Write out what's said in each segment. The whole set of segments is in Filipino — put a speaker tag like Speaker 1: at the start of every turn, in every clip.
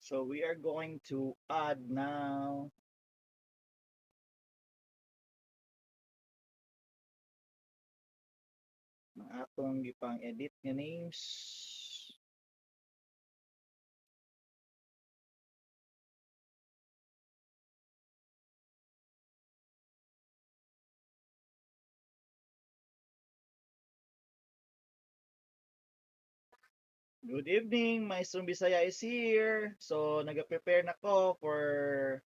Speaker 1: So we are going to add now ang atong gipang edit nga names. Good evening, Maestrong Bisaya is here. So nag-prepare na ko for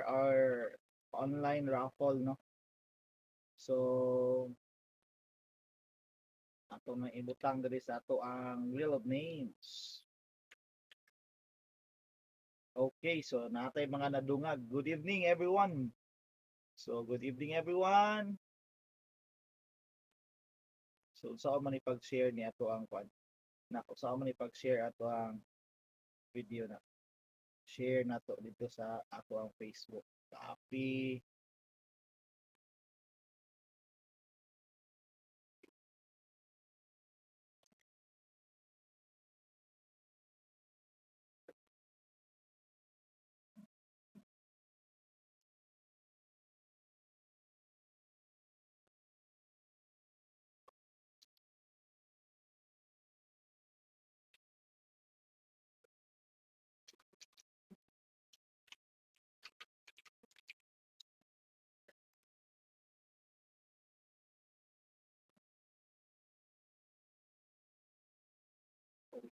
Speaker 1: our online raffle, no. So ato na ibutang diri sa ato ang wheel of names. Okay, so natay mga nadungag. Good evening everyone. So good evening everyone. So sa man ipag-share ni ato ang kwan. Nako sa man ipag-share ato ang video na. Share nato dito sa ato ang Facebook. Copy.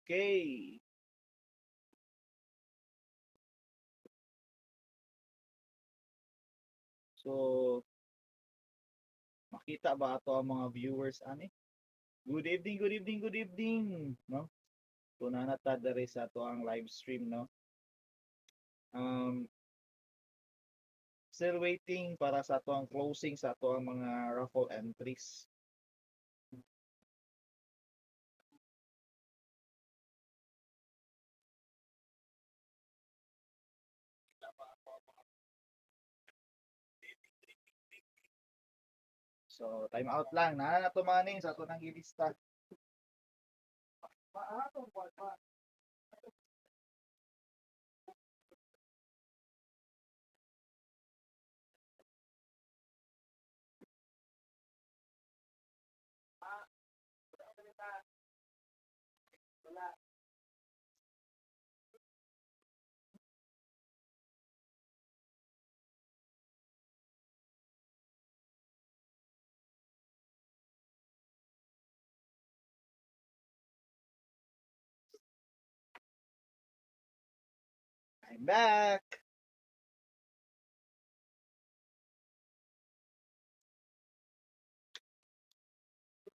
Speaker 1: Okay. So makita ba ato ang mga viewers ani? Good evening, good evening, good evening, no? So nanata diri sa ato ang live stream, no? Um Still waiting para sa ato ang closing sa ato ang mga raffle entries. So time out lang na to mga names sa ato nang ilista. I'm back.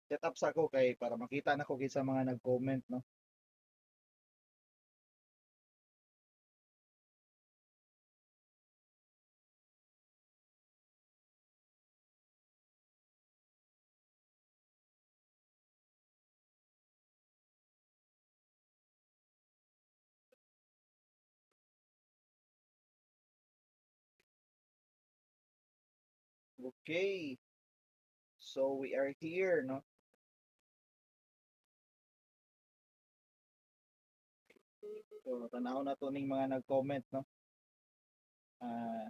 Speaker 1: Set up sa ko kay para makita na ko sa mga nag-comment, no. Okay. So we are here, no. So tanaw na to ning mga nag-comment, no. Ah,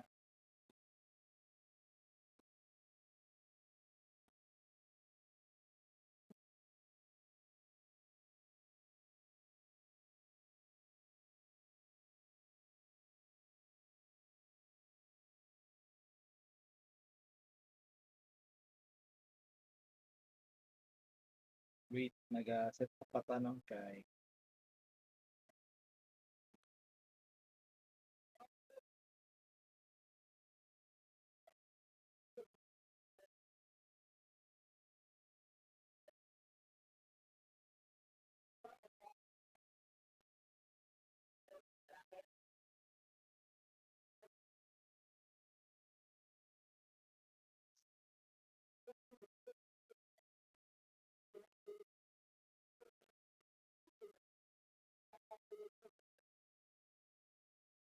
Speaker 1: wait, naga-set up pa tanong kay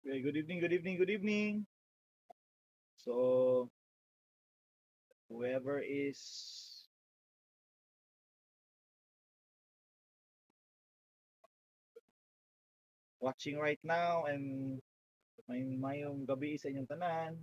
Speaker 1: okay, good evening, good evening, good evening. So whoever is watching right now, and mayong gabi sa inyong tanan.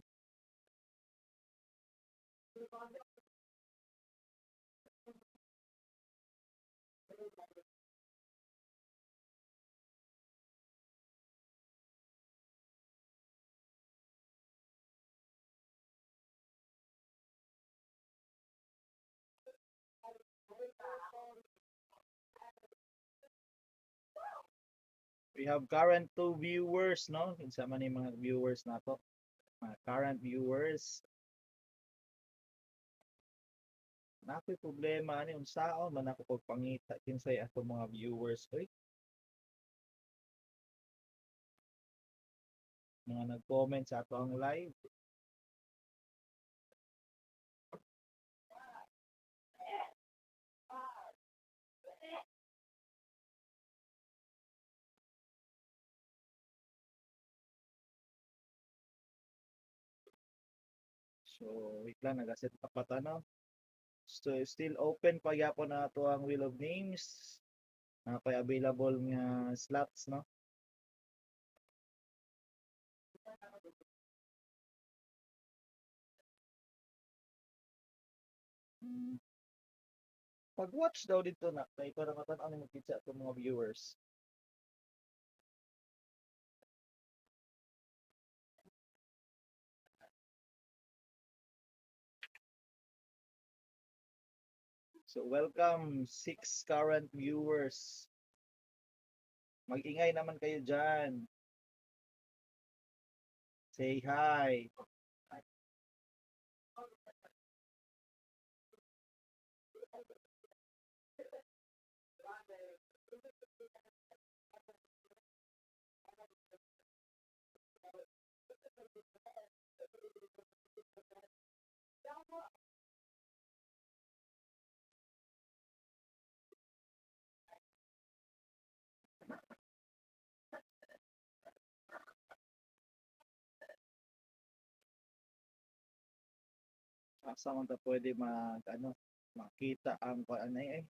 Speaker 1: We have current 2 viewers, no? Kinsa man yung mga viewers nato, mga current viewers. Nakoy problema ani unsaon man ako pagpangita kinsay ato mga viewers oy. Mga nag-comment sa ato ang live. So, wait lang, nag-set up pa ta, no? So, still open pa gyapon na to ang Wheel of Names. Napay available nga slots, no? Mm. Pag-watch daw dito na, kay para matan-aw ni makita sa mga viewers. So, welcome 6 current viewers. Mag-ingay naman kayo dyan. Say hi. Asa man ta pwede makita ang ano eh.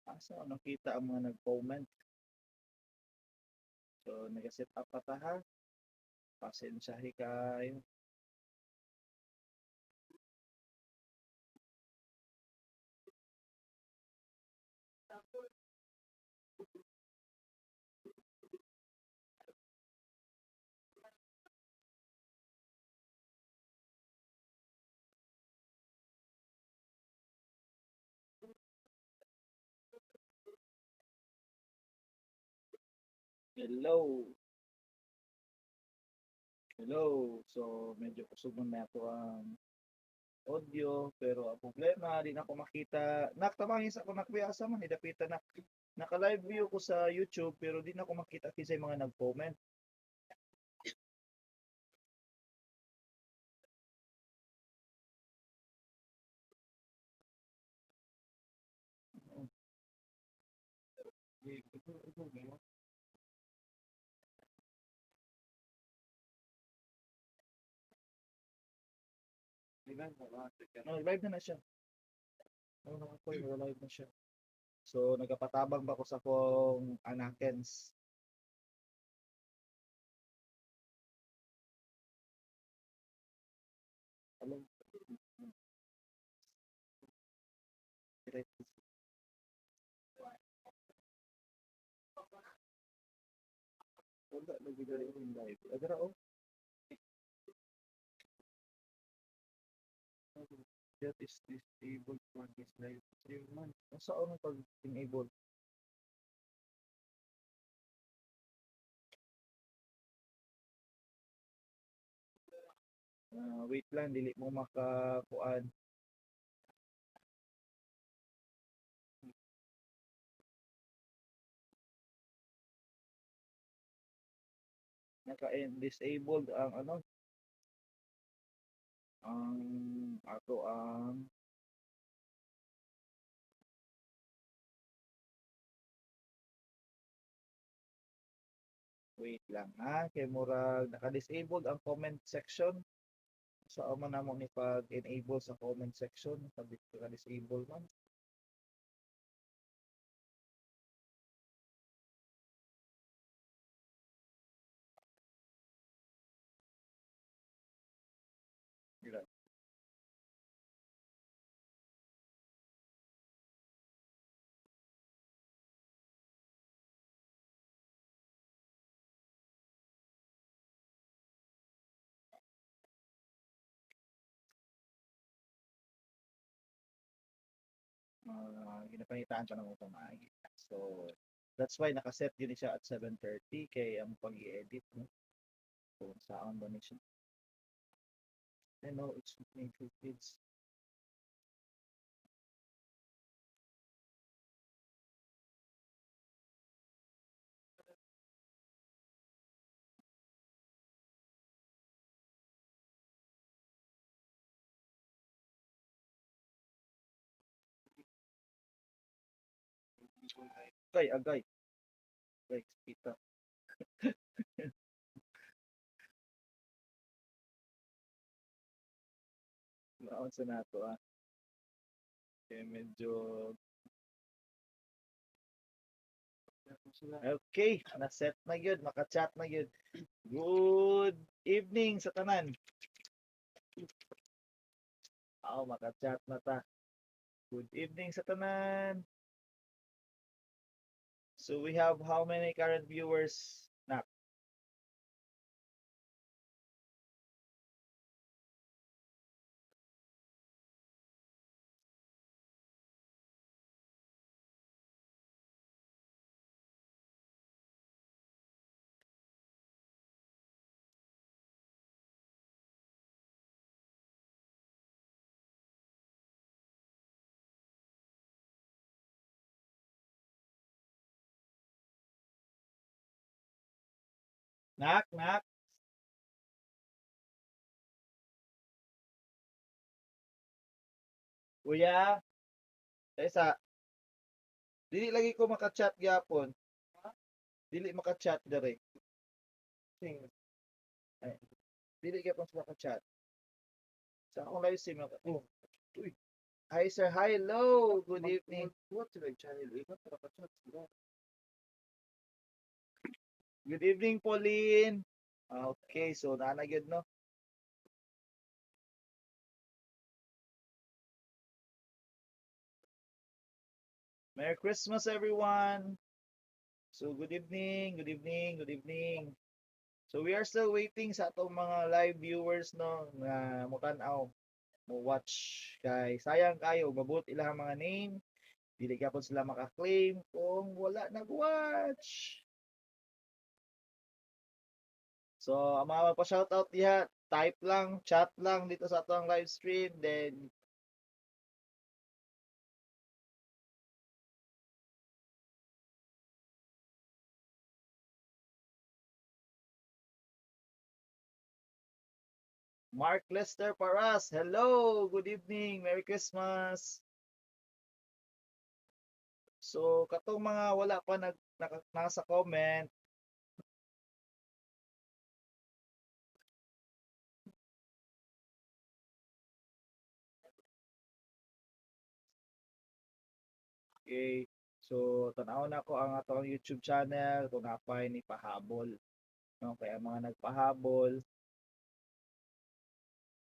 Speaker 1: Asa man nakita ang mga nag-comment. So, nag-set up pa ta ha. Pasensyahe kayo. Hello. Hello. So, medyo kusog na ako ang audio, pero ang problema, di na ako makita. Naktamangis ako nakbiyasa man, idapita na. Naka-live view ko sa YouTube, pero di na ako makita kisay mga nag-comment. No, live na siya. No, live na siya. So, nagapatabang ba ko sa kong anakens. Alam, wala, nag-video yung live. Agara, oh. That is disabled for this live stream man. Nasa ano pag enable? Wait lang, dili mo makakuan. Naka-disabled ang ano? Ang ato ang wait lang ha, kay murag naka-disabled ang comment section. So amo na mo ni pag-enable sa comment section, pag naka-disable man. ginapanitaan pa ng utang maagi. So, that's why nakaset yun siya at 7:30 kay ang pag-i-edit, no? Kung saan ba ni siya. I know it's made for kids. Agay. Agay, kita. Naon sa nato ah. Kaya medyo okay, na-set na yun, maka-chat na yun. Good evening sa tanan. Maka-chat na ta. Good evening sa tanan. So we have how many current viewers? Nak. Nak. Kuya, isa. Dili lagi ko maka-chat gyapon. Dili maka-chat dire. Sing. Ay, dili gyapon sa maka-chat. Sa akong live stream ako. Oh. Uy. Hi sir, hello. Good evening. What the channel? Iba para ka-chat. Good evening, Pauline. Okay, so naana gyud no. Merry Christmas everyone. So good evening, good evening, good evening. So we are still waiting sa atong mga live viewers no nga mo tan-aw, mo watch kay sayang kayo mabut ilang mga name, dili gyapon sila maka-claim kung wala nag-watch. So ang mga magpa-shoutout diha, type lang, chat lang dito sa atong live stream then Mark Lester Paras, hello, good evening, Merry Christmas. So katong mga wala pa nasa comment, okay. So tan-aw na ko ang atong YouTube channel kung napay ni pahabol. No, kaya mga nagpahabol,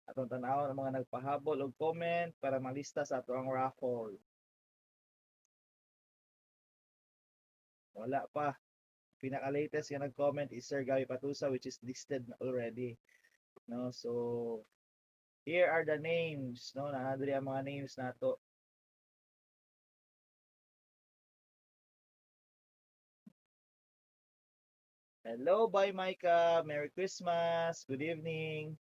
Speaker 1: atong tan-aw ang mga nagpahabol og comment para malista sa atong raffle. Wala pa. Pinaka-latest nga nag-comment is Sir Gawi Patusa which is listed already. No, so here are the names, no? Naa diri ang mga names nato. Hello, bye Micah. Merry Christmas. Good evening.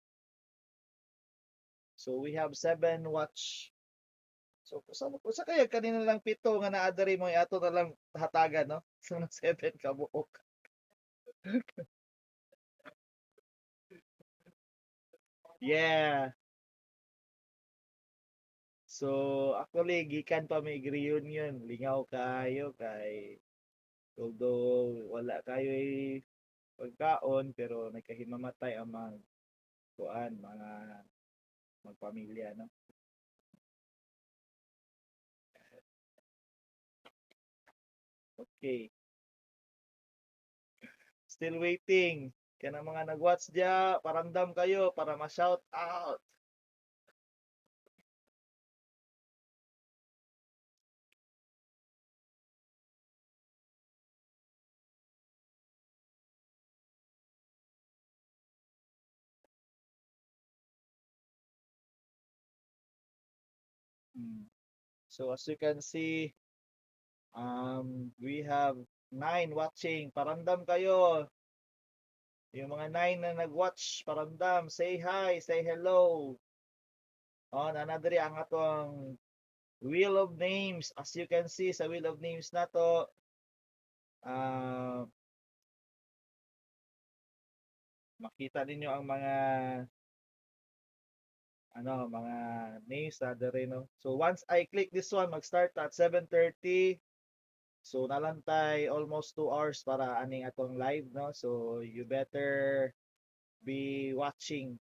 Speaker 1: So we have 7 watch. So sa kaya kanina lang 7 nga naa diri mo ato na lang hatagan no. So na 7 ka buok. Yeah. So actually gikan pa may reunion, lingaw kayo kay although wala kayo pagkaon pero nagkahimamatay ang mga kuan, mga magpamilya no. Okay. Still waiting. Kana mga nag-watch dia, paramdam kayo para ma-shout out. Hmm. So as you can see, we have 9 watching. Paramdam kayo. Yung mga 9 na nag-watch, paramdam. Say hi, say hello. Oh, nanadiri ang atong Wheel of Names. As you can see sa Wheel of Names na to, makita ninyo ang mga names na dere, no. So once I click this one, mag-start at 7:30. So nalantay almost 2 hours para aning atong live, no. So you better be watching.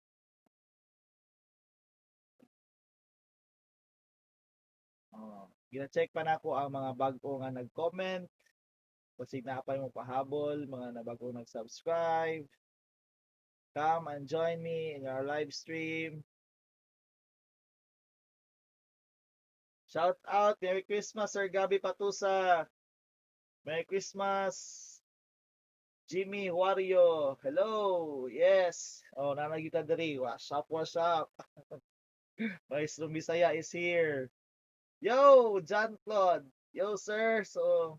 Speaker 1: Gina-check pa nako ang mga bag-o nga nag-comment. Kasi napay mo pahabol, mga nabago nag-subscribe. Come and join me in our live stream. Shout out, Merry Christmas, Sir Gabi Patusa. Merry Christmas, Jimmy Wario. Hello, yes. Oh, nanagita diri. What's up, what's up? Maestrong Bisaya is here. Yo, John Claude. Yo, sir. So,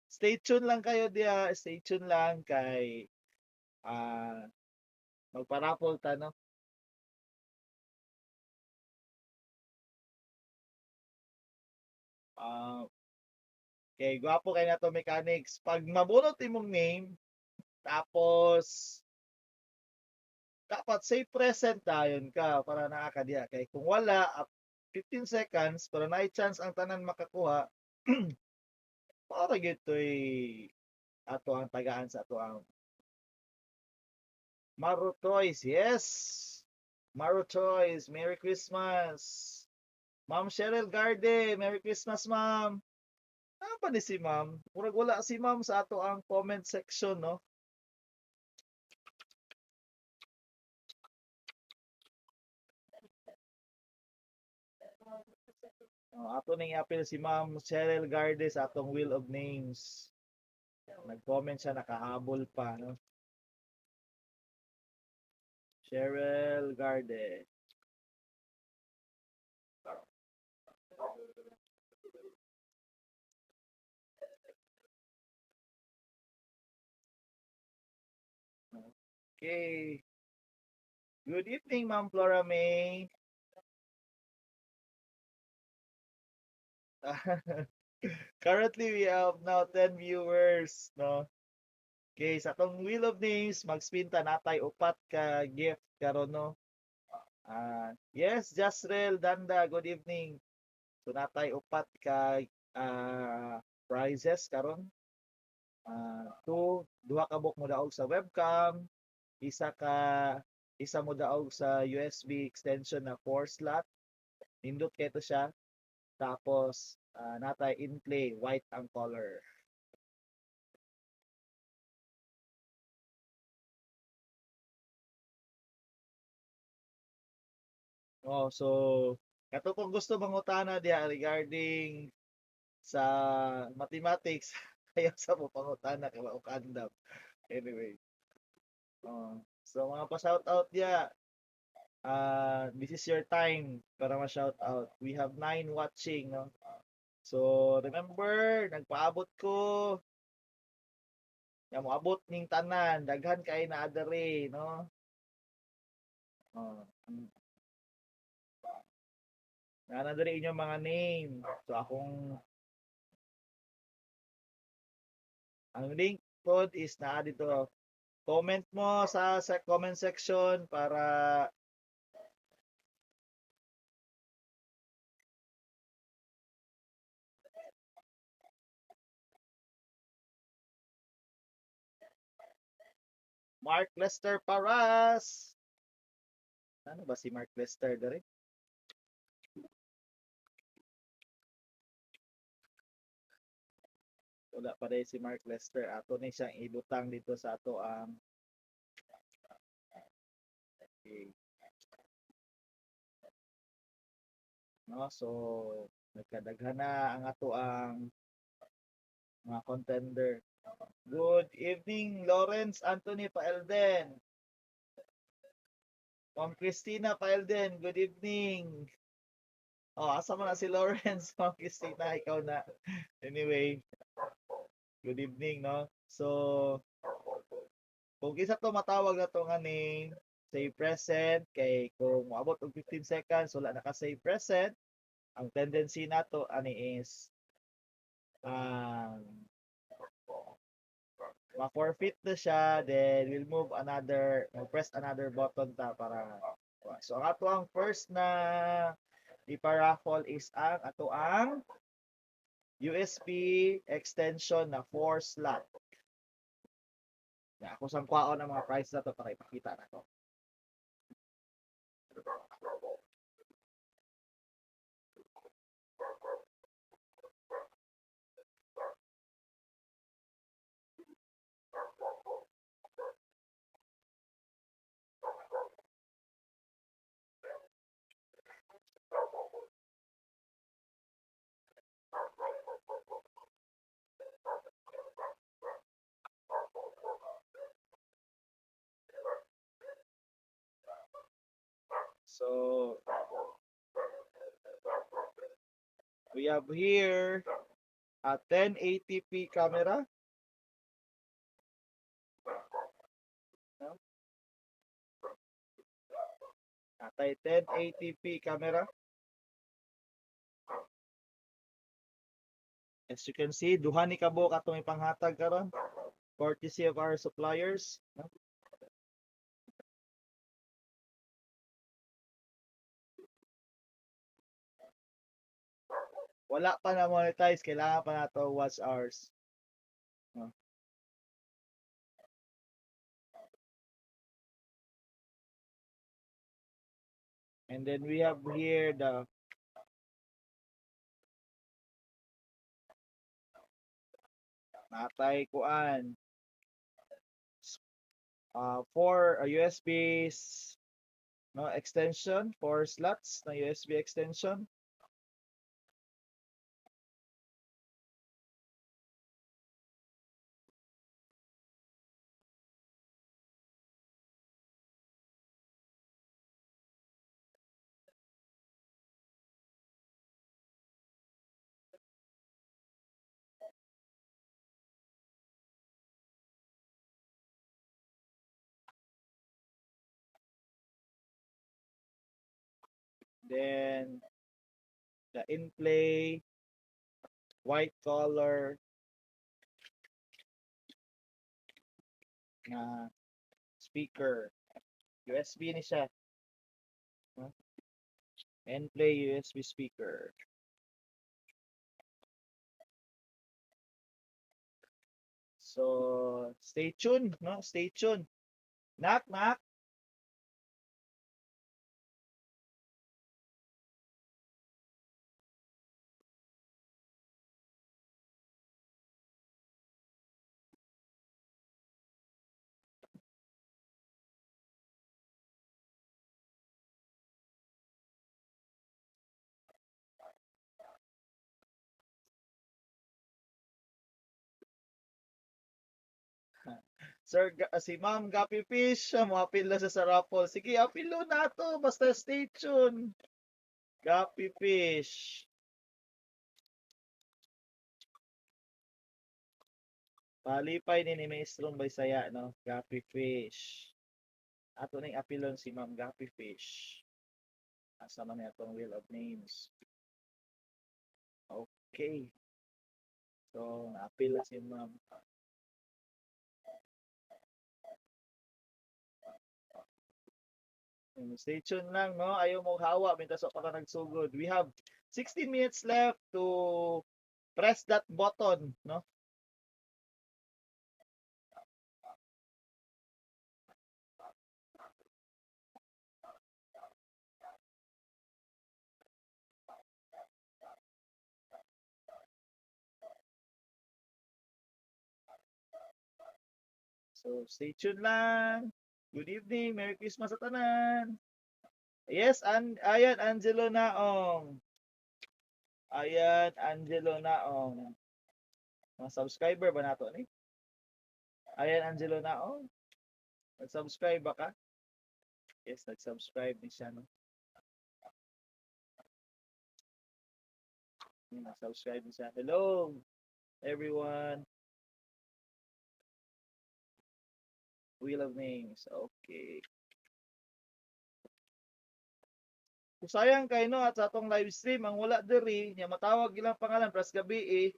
Speaker 1: stay tuned lang kayo dia. Stay tuned lang kay magparapol ta, no? Ah, kay gwapo kay nato mechanics. Pag mabunot imong name, tapos dapat say present dayon ka para nakakadiya. Kay kung wala, 15 seconds para na chance ang tanan makakuha, para gito'y ato ang tagaan sa ato ang Maro Toys. Yes! Maro Toys, Merry Christmas! Ma'am Cheryl Garde, Merry Christmas, ma'am! Ano pa ni si ma'am? Murag wala si ma'am sa ato ang comment section, no? Ato ning apil si ma'am Cheryl Garde sa atong Wheel of Names. Nag-comment siya, nakahabol pa, no? Cheryl Garde. Okay. Good evening, Ma'am Flora May. Currently, we have now 10 viewers, no? Okay, sa tong Wheel of Names, mag-spin ta natay upat ka gift karon, no? Yes, Jasrel Danda, good evening. So natay upat ka prizes karon. Duha ka book mo daog sa webcam, isa ka isa mo daog sa USB extension na 4 slot. Nindot keto siya. Tapos natay in play white ang color. Oh, so kato kung gusto mangutana diya regarding sa mathematics, ayaw sa mo pangutana kay wa kandam. Anyway. So mga pa-shoutout diya. This is your time para ma-shoutout. We have 9 watching, no? So remember, nagpaabot ko. Ya mo abot ning tanan, daghan kay na adere, no? Oh, na diri inyong mga name. So ang link pod is naa dito. Comment mo sa comment section para Mark Lester Paras. Ano ba si Mark Lester dere? Wala pa rin si Mark Lester. Ato ni siyang ibutang dito sa ato ang okay. No, so nagkadaghan na ang ato ang mga contender. Good evening, Lawrence Anthony Paelden. Ma'am Christina Paelden, good evening. Oh, asa mo na si Lawrence? Mag-stay na, ikaw na. Anyway, good evening, no? So, kung isa to matawag na to nga ni say present, kay kung maabot og 15 seconds, wala naka-say present, ang tendency nato ani is um, ma-forfeit na siya, then we'll move another, press another button ta para so ang ato ang first na iparaffle is ang ato ang USB extension na 4 slot. Ya, ako sang kwaon ang mga price na to para ipakita na to. So, we have here a 1080p camera. No? Atay 1080p camera. As you can see, duha ni kabuk atong ipanghatag karon, courtesy of our suppliers. No? Wala pa na monetize, kailangan pa nato watch hours. No? And then we have here the natay kuan for USB no extension, 4 slots na USB extension. Then the in-play white color na speaker. USB ni siya. No? In-play USB speaker. So, stay tuned, no? Stay tuned. Knock, knock. Sir, si Ma'am Gapi Fish, mo apil na sa raffle. Sige, apilo na to. Basta stay tuned. Gapi Fish. Pahalipay ni Maestrong Bisaya, no? Gapi Fish. Ato na yung apilon si Ma'am Gapi Fish. Asa man itong wheel of names. Okay. So, naapil si Ma'am. Stay tuned lang, no? Ayaw mo hawa, mintas pa ka nagsugod. We have 16 minutes left to press that button, no? So, stay tuned lang. Good evening. Merry Christmas sa tanan. Yes, ayan, Angelo Naong. Ayan, Angelo Naong. Mga subscriber ba nato ni? Ayan, Angelo Naong. Nag-subscribe ba ka? Yes, nag-subscribe ni siya, no? Subscribe sa hello everyone. Wheel of Names. Okay. Kung sayang kay no at sa atong live stream ang wala diri nya matawag ilang pangalan pras gabi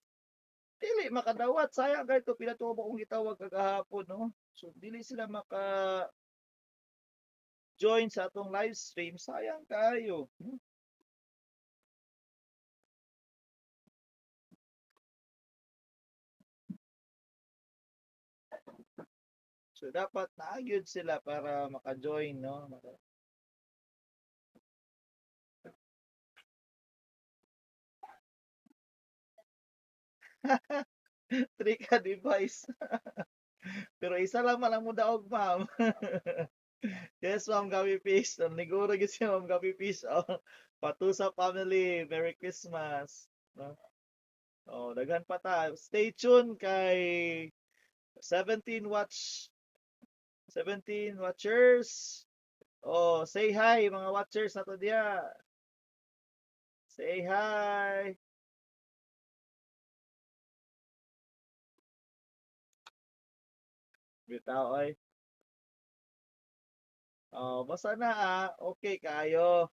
Speaker 1: dili makadawat sayang kay to pila to akong gitawag kagahapon no. So dili sila maka join sa atong live stream sayang kayo. So dapat naagyud sila para maka-join no. Trika device. Pero isa lang man ang mudaog ma'am. Yes, Ma'am Gabi Fish. Niguro gid si Ma'am Gabi Fish. Oh, Patusa family, Merry Christmas. No? Oh, daghan pa ta. Stay tuned kay 17 watch 17 watchers. Oh, say hi mga watchers nato diya. Say hi. Bitaw oy. Oh, basta na okay kayo.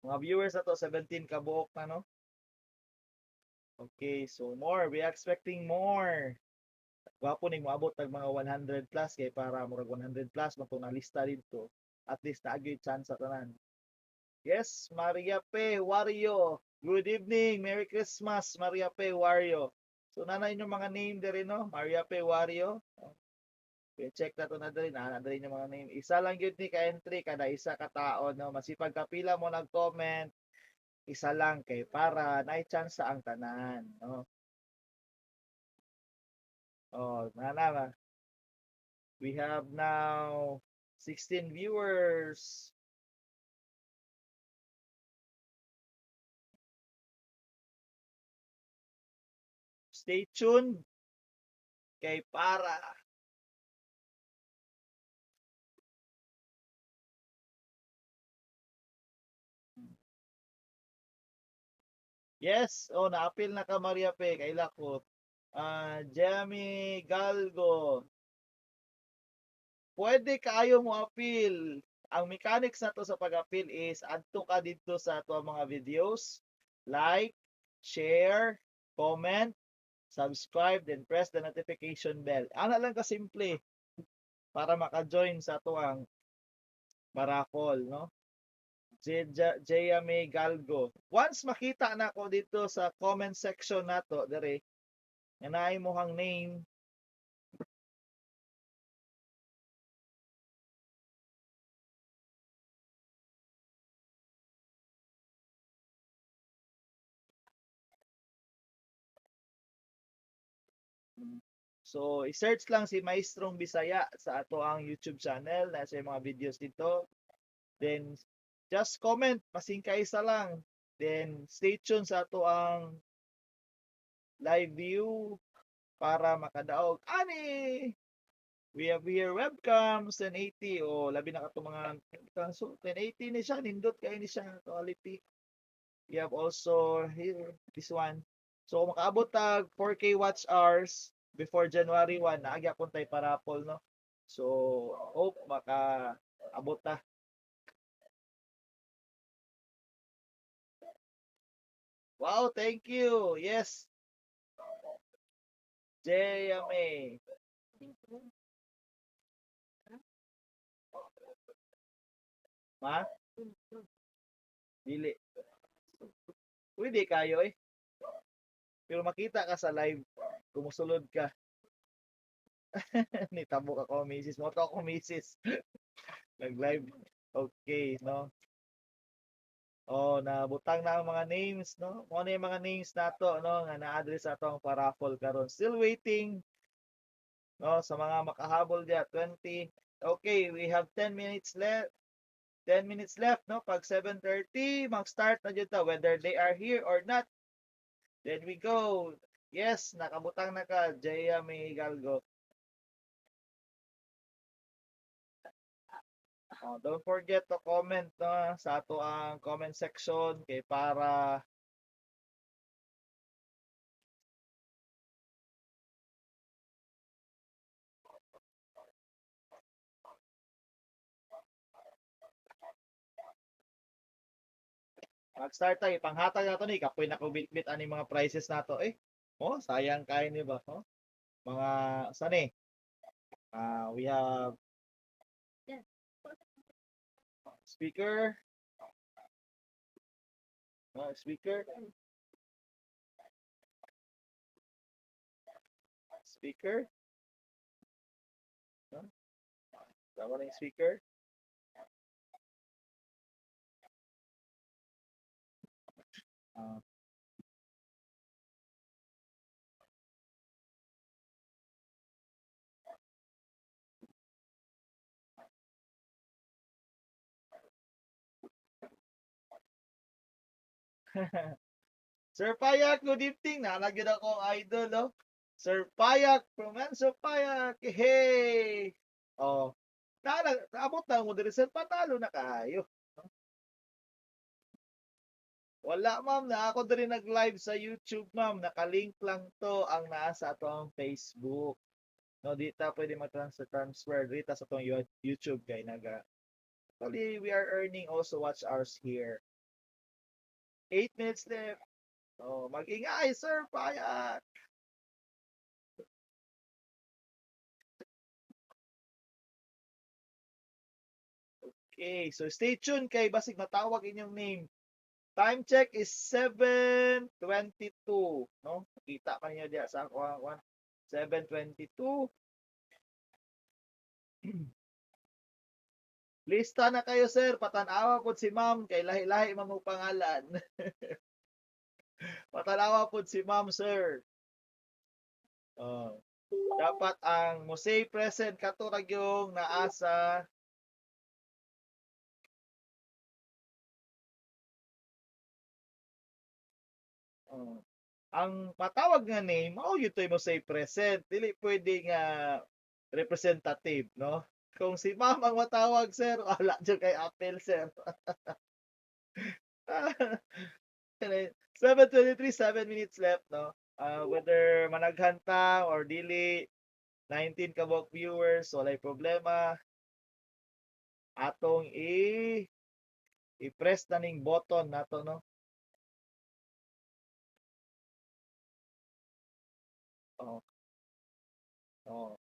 Speaker 1: Mga viewers na to 17 kabuok na no. Okay, so more. We expecting more. Wapo ning moabot tag mga 100 plus kay para murag 100 plus matong lista dito. At least naagay chance sa tanan. Yes, Maria P. Wario. Good evening. Merry Christmas, Maria P. Wario. So nanay inyong mga name diri no? Maria P. Wario. Okay, check na to na diri na diri yung mga name. Isa lang gyud ni ka entry kada isa ka taon no. Masipag kapila mo nag-comment. Isa lang kay para na chance sa ang tanan no. Oh, nana we have now 16 viewers. Stay tuned kay para. Yes, oh naapil na ka Maria Pe kay lakot. Jamie Galgo. Pwede kayo mo appeal. Ang mechanics na to sa pag-appeal is adto ka dito sa ato mga videos, like, share, comment, subscribe, then press the notification bell. Ana lang ka simple para maka-join sa ato ang paraffol, no? Jaya May Galgo. Once makita na ko dito sa comment section nato, dire, nga mo hang name, so, i-search lang si Maestrong Bisaya sa ato ang YouTube channel na sa mga videos dito. Then, just comment, masingka isa lang. Then, stay tuned sa ato ang live view para makadaog. Ani! We have here webcams 1080 o labi na kato mga so 1080 ni siya nindot kay ni siya quality. We have also here this one. So kung makaabot tag 4K watch hours before January 1 naagya pun tay parapol no. So hope maka abot ta. Wow, thank you. Yes. JMA. Ma? Dili. Pwede kayo eh. Pero makita ka sa live, kumusulod ka. Nitabo ka ko, misis. Mo to ako, misis. Nag-live. Okay, no? Oh, nabutang na ang mga names, no? Mo na yung mga names nato, no? Nga na-address ato ang paraffol karon. Still waiting, no? Sa mga makahabol dia, 20. Okay, we have 10 minutes left. 10 minutes left, no? Pag 7:30, mag-start na dyan whether they are here or not. Then we go. Yes, nakabutang na ka, Jaya May Galgo. Don't forget to comment no, sa ato ang comment section kay para mag-start tayo. Panghatag na to ni kapoy na ko bit ani mga prices nato. Sayang kayo ni ba? Mga saan we have speaker, speaker, speaker, no? Tama na yung speaker. Uh, Sir Payak, good evening. Nalagyan ako ang idol, no? Sir Payak from Enzo Payak. Hey! Oh, naabot na mo diri sir patalo na kayo. Wala ma'am, na ako diri nag-live sa YouTube ma'am. Naka-link lang to ang nasa atong Facebook. No, dita pwede mag-transfer dita sa atong YouTube kay naga. Actually, we are earning also watch hours here. 8 minutes left. Mag-ingay, Sir Payak. Okay, so stay tuned kay basig matawag inyong name. Time check is 7:22, no? Kita pa niyo diya sa ako 7:22. Lista na kayo, sir. Patanawa po si ma'am kay lahi-lahi man mo pangalan. Patanawa po si ma'am, sir. Oh. Dapat ang mo say present katurag yung naasa ang patawag nga name, mao yun mo say present. Dili pwede nga representative, no? Kung si ma'am ang matawag, sir, wala dyan kay Apple, sir. 7:23, 7 minutes left, no? Whether managhanta or dili, 19 kabok viewers, walay problema. Atong i-press na ning button nato, no? Oh, oh.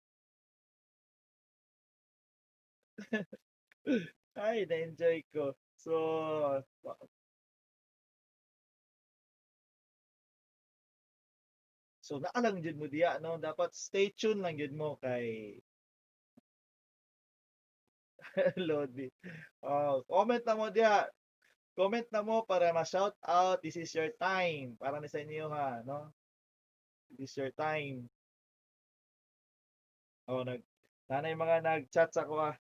Speaker 1: Ay, na-enjoy ko. So naalang jud mo diya, no? Dapat stay tuned lang jud mo kay Lodi. Comment na mo diya. Comment na mo para ma-shout out. This is your time. Para ni sa inyo ha, no? This is your time. Nanay mga nag-chat sa ko ah.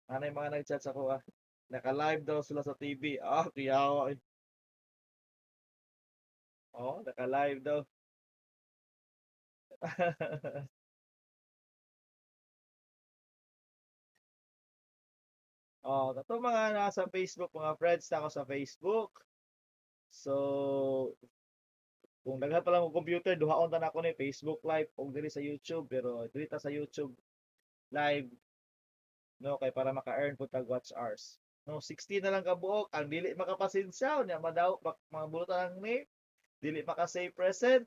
Speaker 1: Nanay mga nag-chat sa ko ah. Naka-live daw sila sa TV. Kiyawa. Naka-live daw. Ito mga nasa Facebook, mga friends na ako sa Facebook. So, kung daghan pa lang ang computer, duhaon ta na ako ni Facebook Live o diri sa YouTube. Pero diri ta sa YouTube Live, no, kay para maka-earn po tag watch hours. No, 60 na lang kabuok. Ang dili makapasensyaw niya, mga bulutan ng name. Dili maka-say present.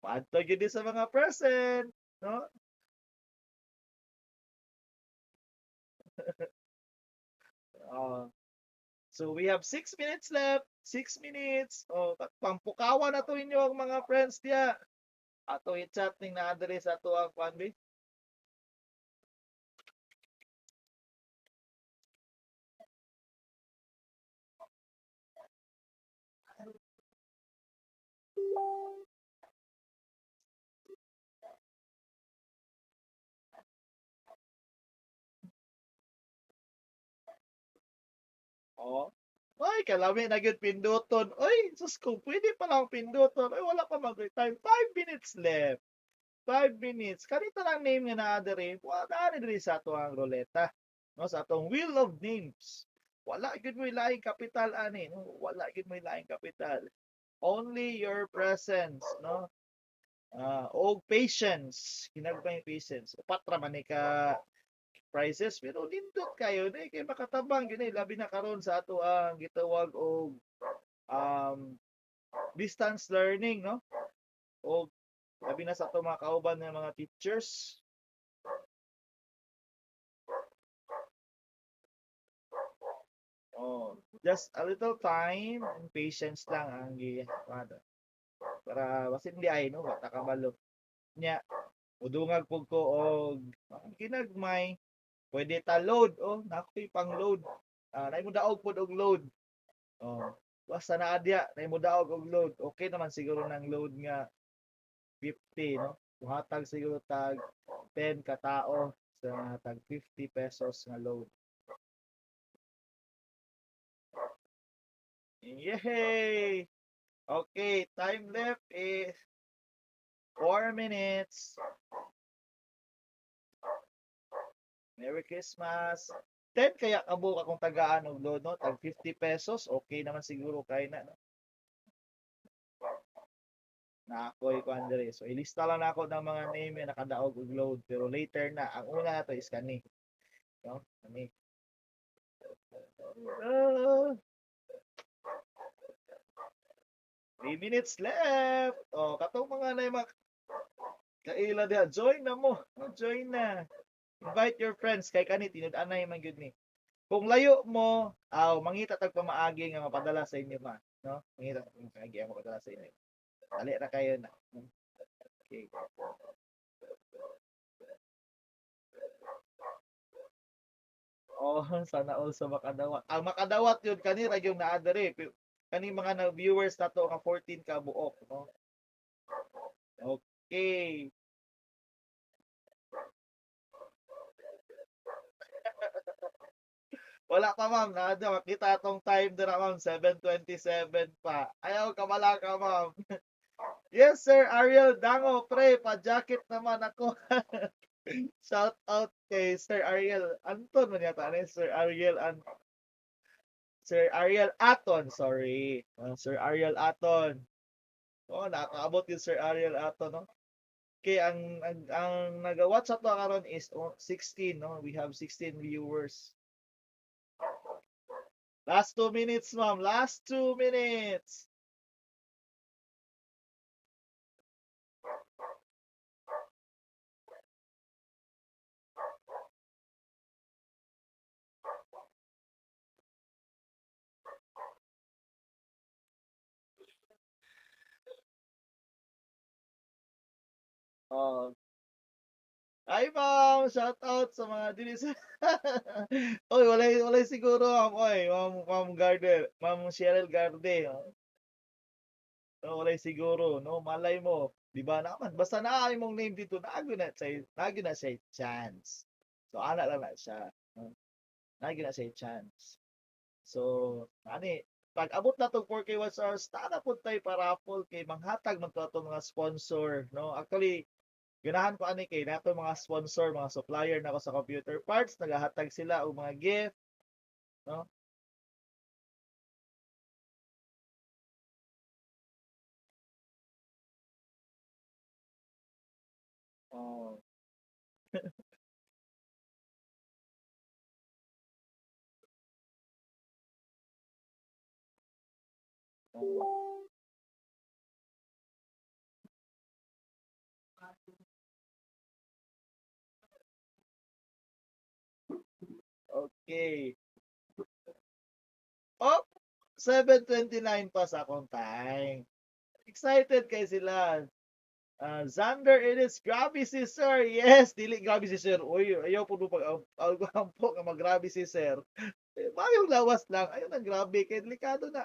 Speaker 1: Paadto gyud sa mga present, no? Uh, so we have 6 minutes left. 6 minutes. Pampukawan na to inyo ang mga friends diya. Ato i-chat ning na address ato ang fanbase. Oh. Ay, kalami na gyud pinduton. Oy, sus ko, pwede pa lang pinduton. Ay, wala pa mag-time. 5 minutes left. 5 minutes. Kanito lang name nga naa diri. Wala na diri sa ato ang ruleta. No, sa atong wheel of names. Wala gid mo laing kapital ani, no? Wala gid mo laing kapital. Only your presence, no? O patience. Kinagpay patience. Upat ra man ni ka prizes pero lindot kayo na kay makatabang yun labi na karon sa ato ang gitawag og um, distance learning, no? O labi na sa ato mga kauban ng mga teachers. Oh, just a little time and patience lang ang ano, para basin di ay no bata ka malo nya udungag pug ko og ginagmay pwede ta load oh nakoy pang load nay mo daog pud og load oh basta na adya nay mo daog og load okay naman siguro nang load nga 50 no buhatag siguro tag 10 ka tao sa tag 50 pesos nga load. Yay! Okay, time left is 4 minutes. Merry Christmas. 10 kaya kabuk akong tagaan og load, no? Tag 50 pesos. Okay naman siguro kay na. No? Na ako'y kuandere. So, ilista lang na ako ng mga name na nakadaog og load. Pero later na. Ang una na to is kani. No? Kani. 3 minutes left. Oh, katong mga na mga kaila diha. Join na mo. Join na. Invite your friends kay kani tinud-anay man gyud ni. Kung layo mo, mangita tag pamaagi nga mapadala sa inyo ma, no? Mangita tag pamaagi nga mapadala sa inyo. Dali ra kayo na. Okay. Oh, sana all sa makadawat. Ang makadawat yun kani ra yung naa diri. Kani mga na viewers nato nga 14 ka buok, no? Okay. Wala pa ma'am, nada makita atong time dira ma'am 7:27 pa. Ayaw ka wala ka ma'am. Yes sir, Ariel Dango pre, pa-jacket naman ako. Shout out kay Sir Ariel Anton man yata ni Sir Ariel Sir Ariel Aton, sorry. Sir Ariel Aton. Oh, nakaabot yung Sir Ariel Aton, no? Okay, ang nag-watch ato karon is 16, no? We have 16 viewers. Last 2 minutes, ma'am. Last 2 minutes. Oh. Hi, ma'am. Shout out sa mga dili sa Oy, walay siguro, ma'am. Oy, ma'am Garden, ma'am Cheryl Garde. Oh. No, walay siguro, no? Malay mo. Di ba naman? Basta naay mong name dito, naagyo na siya chance. So, ana lang na siya. No? Naagyo na siya chance. So, ani, pag abot na tong 4K watch hours, tara po tayo parapol kay manghatag man to ato mga sponsor, no? Actually, ganahan ko ani kay nato mga sponsor, mga supplier nako sa computer parts, nagahatag sila og mga gift, no? Oh, oh. Okay. Oh, 7:29 pa sa akong time. Excited kay sila. Xander, it is grabe si sir. Yes, dili grabe si sir. Uy, ayaw po pag algampo nga magrabe si sir. Mayong lawas lang. Ayun ang grabe. Kaya delikado na.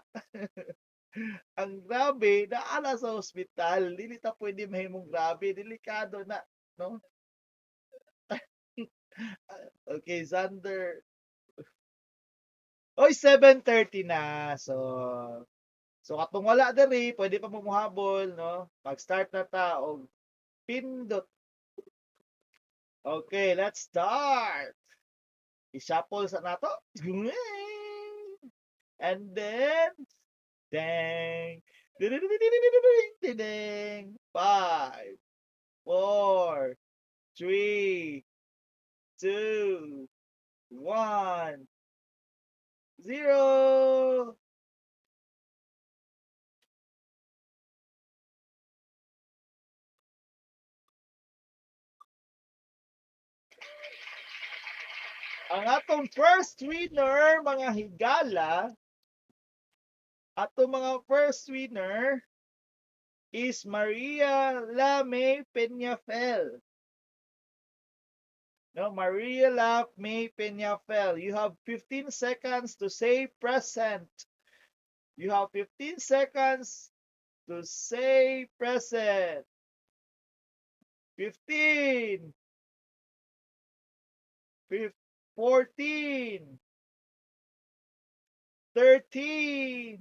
Speaker 1: Ang grabe, naala sa ospital. Dili ta pwede mahimong grabe. Delikado na. No? Okay, Xander. Oy, 7:30 na. So katong wala diri, pwede pa mo muhabol, no? Pag-start na ta og Pindot. Okay, let's start. I-shuffle sa nato. And then, dang. Ding. 5, 4, 3, 2, 1, 0. Ang atong first winner, mga higala, atong mga first winner is Maria Lame Peñafel. No, Maria May Peñafel. You have 15 seconds to say present. You have 15 seconds to say present. 15, 14, 13,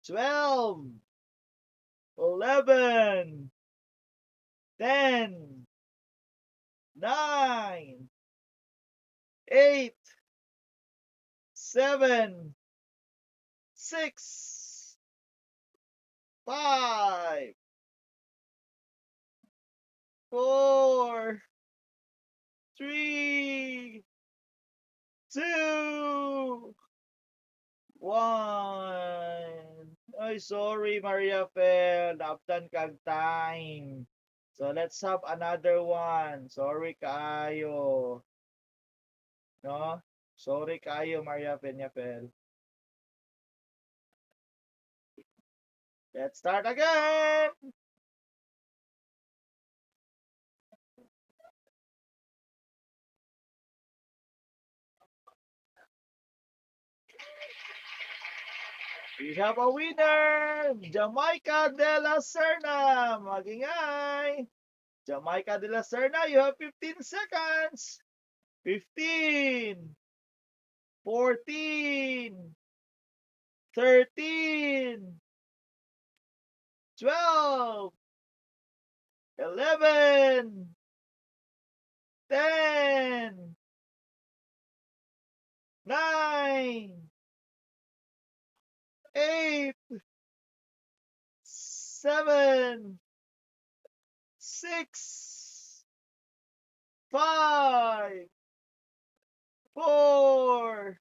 Speaker 1: 12, 11, 10, 9, 8, 7, 6, 5, 4, 3, 2, 1. Ay, sorry, Maria Fel. Naabtan kag time. So, let's have another one. Sorry kaayo. No? Sorry kaayo, Maria Peñafel. Let's start again. We have a winner! Jamaica de la Serna! Magingay! Jamaica de la Serna, you have 15 seconds! 15, 14, 13, 12, 11, 10, 9, 8, 7, 6, 5, 4,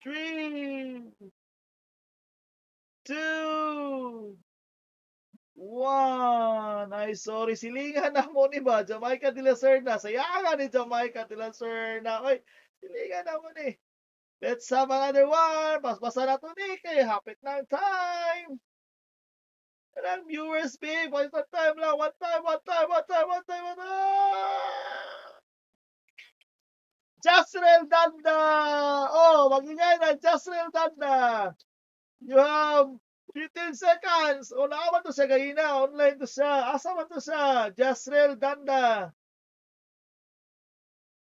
Speaker 1: 3, 2, 1. Ay, sorry. Silingan na mo ni ba? Jamaica de la Serna. Sayangan ni Jamaica de la Serna. Ay, silingan na mo ni. Let's have another one. Paspasan na to ni. Kay hapit ng time. And ang viewers, babe. One time lang. One time. Jasrel Danda. Oh, magingay na. Jasrel Danda. You have 15 seconds. O, naaman to siya gahina. Online to siya. Asa man to siya? Jasrel Danda.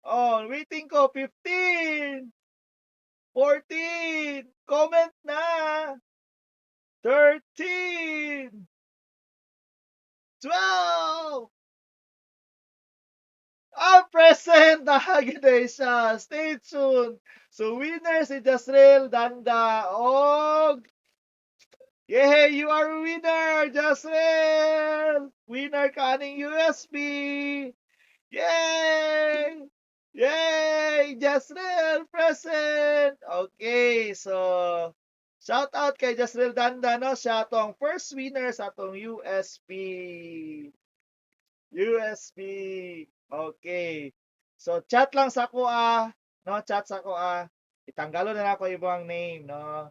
Speaker 1: Oh, waiting ko. 15, 14. Comment na. 13, 12. Present na hagday siya. Stay tuned. So, winner si Jasrel Danda. Og yay! You are a winner, Jasrel! Winner kaning USB! Yay! Yay! Jasrel present! Okay, so shout out kay Jasrel Danda, no? Siya atong first winner sa atong USB. USB. Okay. So chat lang sa ko no? Chat sa ko Itanggalo na ako ibang name, no?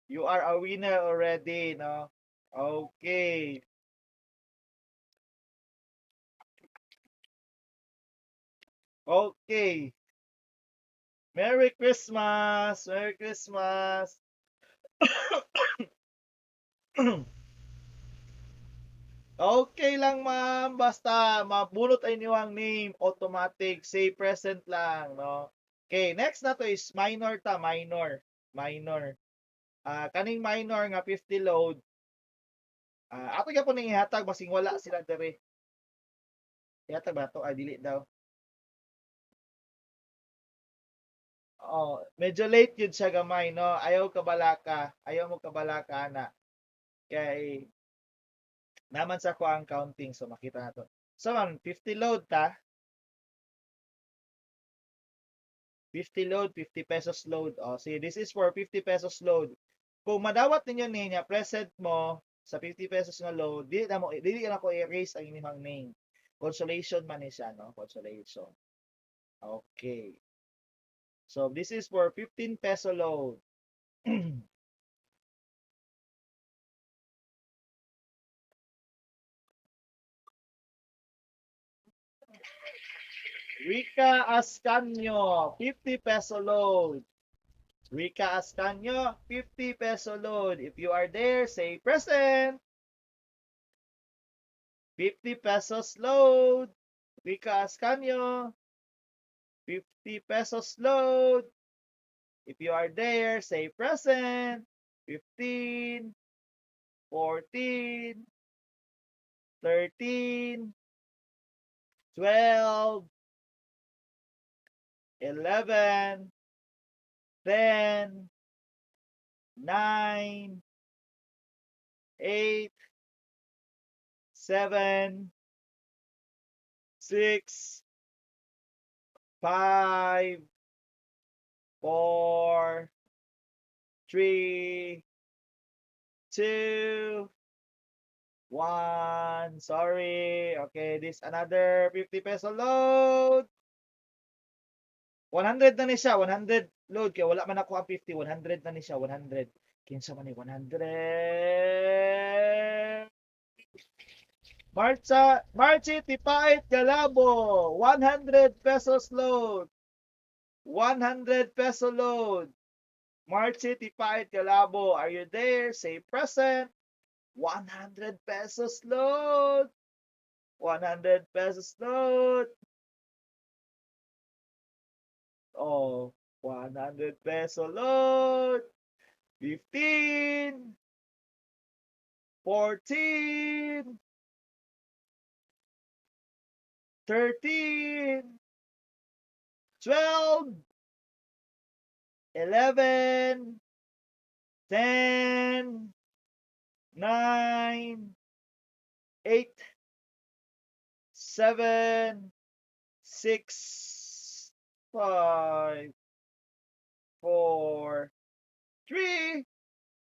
Speaker 1: You are a winner already, no? Okay. Okay. Merry Christmas! Merry Christmas! Okay lang, ma'am. Basta mabunot ay niwang name, automatic, say present lang, no? Okay, next na to is minor ta, minor. Minor. Kaning minor nga 50 load. Ato gyapon ning ihatag basing wala sila dere. Ihatag ba to? Ay dili daw. Oh, medyo late yun siya gamay, no? Ayaw kabalaka. Ayaw mo kabalaka na. Kay naman sa ko ang counting, so makita na to. So, man, 50 load ta. 50 load, 50 pesos load. Oh, see, this is for 50 pesos load. Kung madawat ninyo niya, present mo sa 50 pesos na load, dili na ko erase ang inyong name. Consolation man ni siya, no? Consolation. Okay. So, this is for 15 peso load. Rika Ascanio, 50 peso load. Rika Ascanio, 50 peso load. If you are there, say present. 50 pesos load. Rika Ascanio, 50 pesos load. If you are there, say present. 15, 14, 13, 12, 11, 10, 9, 8, 7, 6, 5, 4, 3, 2, 1. Sorry. Okay, this another 50 peso load. 100 na ni siya. 100 load. Kaya wala man ako ang 50. 100 na ni siya. 100. Kinsa man ni 100. Marchi Tipait Galabo. 100 pesos load. 100 peso load. Marchi Tipait Galabo. Are you there? Say present. 100 pesos load. 100 pesos load. Oh, 100 peso load. 15, 14, 13, 12, 11, 10, 9, 8, 7, 6, 5, 4, 3,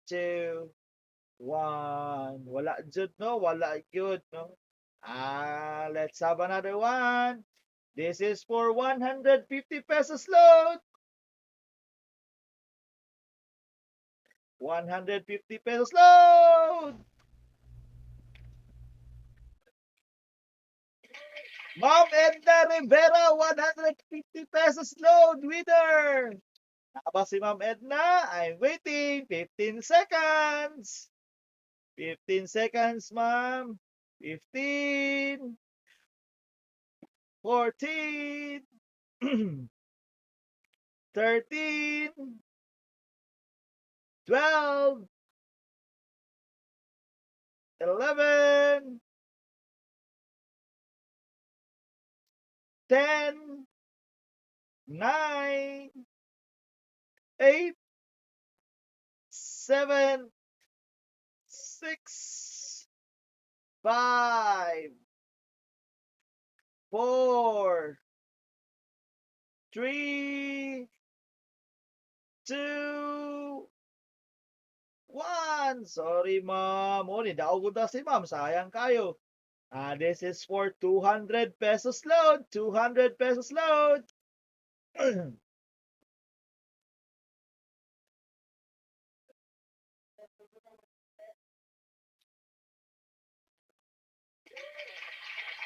Speaker 1: 2, 1. Wala jud, no? Wala good, no? Let's have another one. This is for 150 pesos load. 150 pesos load. Ma'am Edna Rivera, 150 pesos load winner. Nakaba si Ma'am Edna? I'm waiting. 15 seconds. 15 seconds, ma'am. 15, 14, 13, 12, 11, 10, 9, 8, 7, 6, 5, 4, 3, 2, 1. Sorry, ma'am. Oh, nidaog na si ma'am. Sayang kayo. This is for 200 pesos load. 200 pesos load.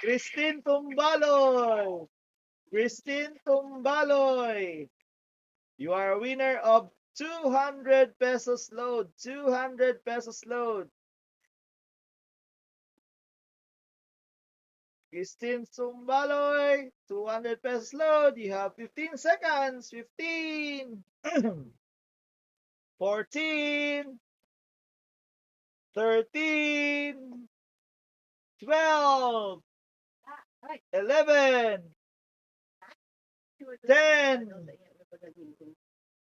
Speaker 1: Christine Tumbaloy. Christine Tumbaloy. You are a winner of 200 pesos load. 200 pesos load. Christine Tumbaloy. 200 pesos load. You have 15 seconds. 15. 14. 13, 12, 11, 10,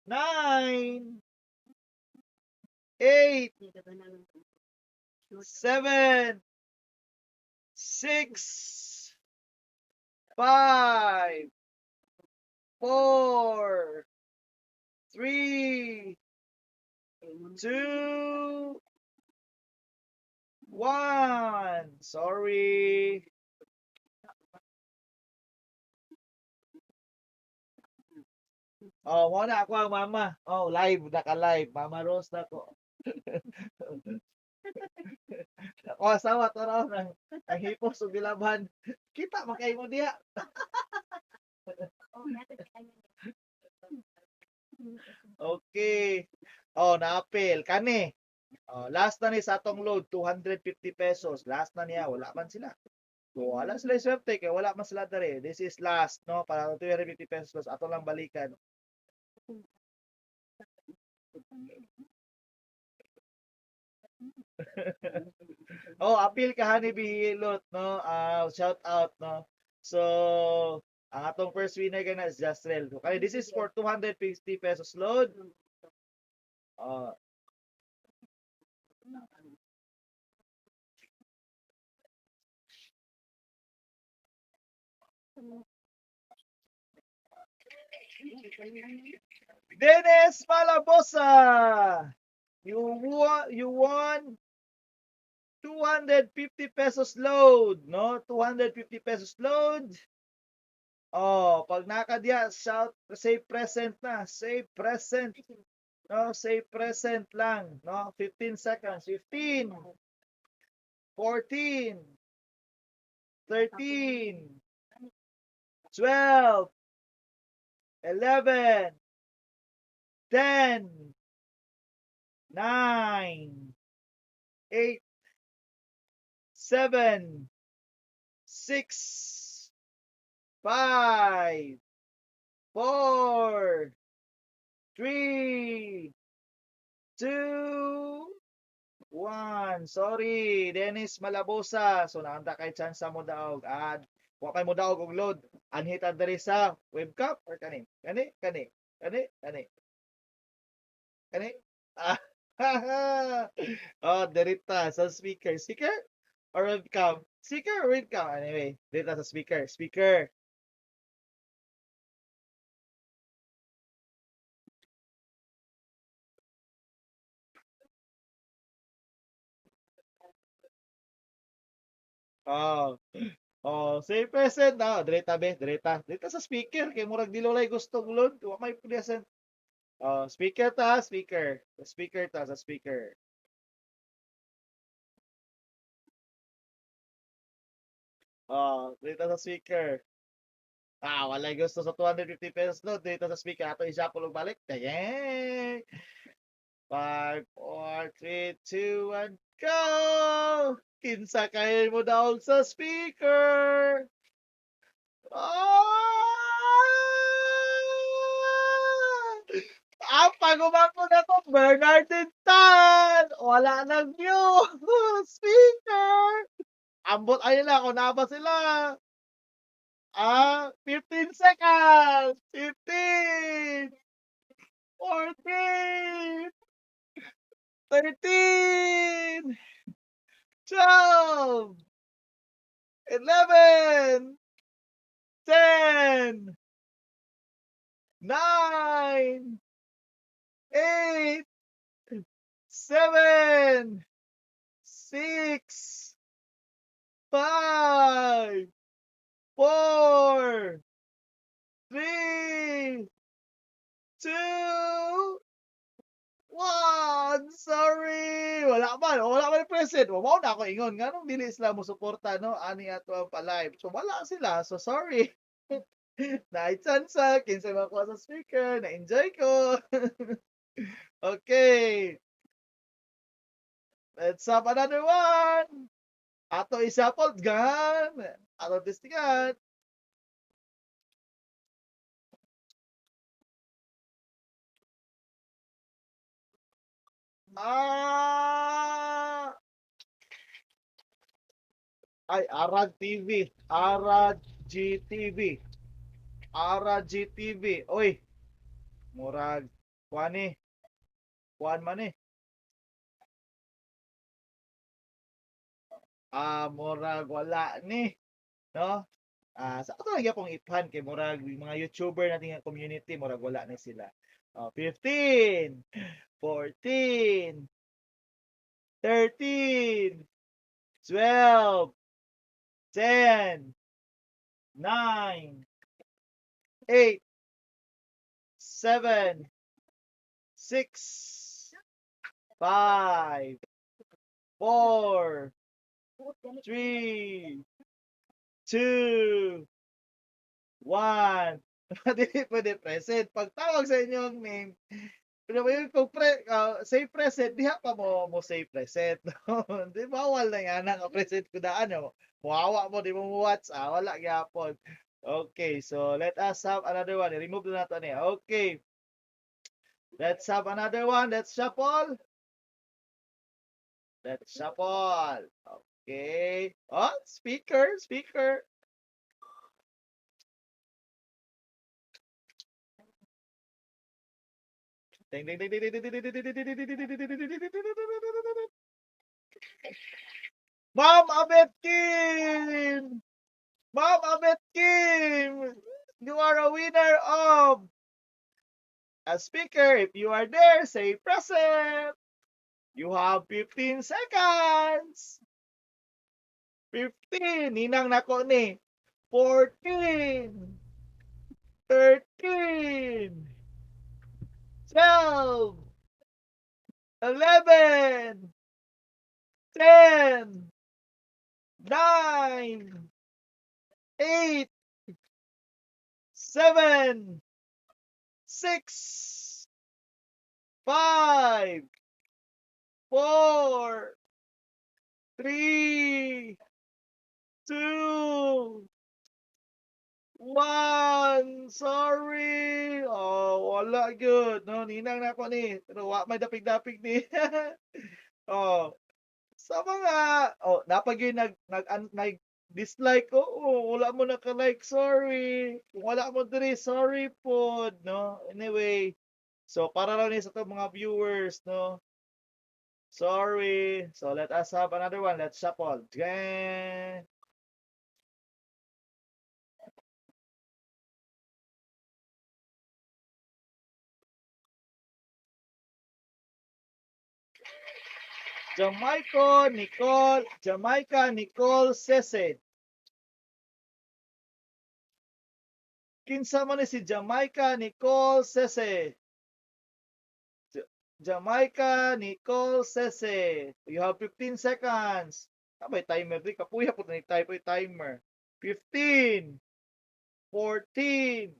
Speaker 1: 9, 8, 7, 6, 5, 4, 3, 2, 1. Sorry. Oh, muna ako ang mama. Oh, live, naka-live. Mama Rose na ko. Ako asawa to raw ng hipos ug gilaban. Kita makay mo diha. Okay. Oh, naapil kani. Oh, last na ni sa atong load 250 pesos. Last na niya, wala man sila. So, wala sila swerte kay wala man sila dere. This is last, no? Para 250 pesos ato lang balikan. Oh, appeal ka ni Bihilot, no? Shout out, no? So, ang atong first winner kana is Jastrel. Okay, this is for 250 pesos load. Uh, Dennis Malabosa! You won 250 pesos load, no? 250 pesos load. Oh, pag nakadiya, shout, say present na. Say present. No, say present lang. No, 15 seconds. 15, 14, 13, 12, 11, 10, 9, 8, 7, 6, 5, 4, 3, 2, 1. Sorry, Dennis Malabosa. So naanda kay chance mo daog. Wa kay mo daog og load. Anhita diri sa webcam or kani? Kani? Kani? Ah. Oh, dirita sa speaker. Speaker or webcam? Speaker or webcam? Anyway, dirita sa speaker. Speaker. Oh. Oh, say present na. Direta be, direta. Direta sa speaker kay murag dilolay gustong load. Wa may present. Oh, speaker ta, speaker. Sa speaker ta, sa speaker. Oh, dito sa speaker. Wala gusto sa 250 pesos no. Dito sa speaker. Ato i-shuffle og balik. Yay! 5, 4, 3, 2, 1, go! Kinsa kay mo daw sa speaker. Ah! Ang pagumangko na ko, Bernardin Tan! Wala nang view! Speaker! Ambot ayun na, kung naba sila. 15 seconds! 15! 14! 13! 12! 11! 10! 9! 8! 7! 6! 5! 4! 3! 2! 1! Sorry! Wala man present. Mao na ako ingon nganong dili sila mo suporta no ani ato ang pa-live. So wala sila. So sorry. Naay tsansa kinsay makuha sa speaker, na-enjoy ko. Okay, let's have another one. Ato isapol gan. Ato testingan. Ah! Ay, Arad TV. Arad GTV. Arad GTV. Oy, murag kuan ni. Kuan man ni. Murag wala ni, no? Sa ato lang akong iphan kay murag mga YouTuber nating nga community murag wala na sila. 15, 14, 13, 12, 10, 9, 8, 7, 6, 5, 4, 3, 2, 1. Dili pwede present. Pagtawag sa inyong name, pero yun kung say present, diha pa mo say present. No? Di bawal na yan ang present ko na ano. Muhawa mo, di mo watch. Wala gyapon. Okay, so let us have another one. Remove na nato niya. Okay. Let's have another one. Let's shuffle. Let's shuffle. Okay. Oh, speaker, speaker. Ding ding ding ding ding ding ding ding ding ding ding ding ding ding. Ma'am Abet Kim! Ma'am Abet Kim! You are a winner of a speaker. If you are there, say present. You have 15 seconds. 15. Ninang nako ni. 14. 13. 12. 11. 10. 9. 8. 7. 6. 5. 4. 3. 2. 1. Sorry. Wala good. No, ninang na ako ni. Pero may dapig-dapig ni. oh, sa mga napag yun nag dislike ko. Wala mo naka-like. Sorry. Kung wala mo diri, sorry po, no. Anyway, so para lang ni sa to mga viewers, no. Sorry. So let us have another one. Let's shuffle. Dang. Jamaica Nicole Sese. Kinsa man ni si Jamaica Nicole Sese. Jamaica Nicole Sese. You have 15 seconds. May timer di kapuya po ni type timer. 15, 14,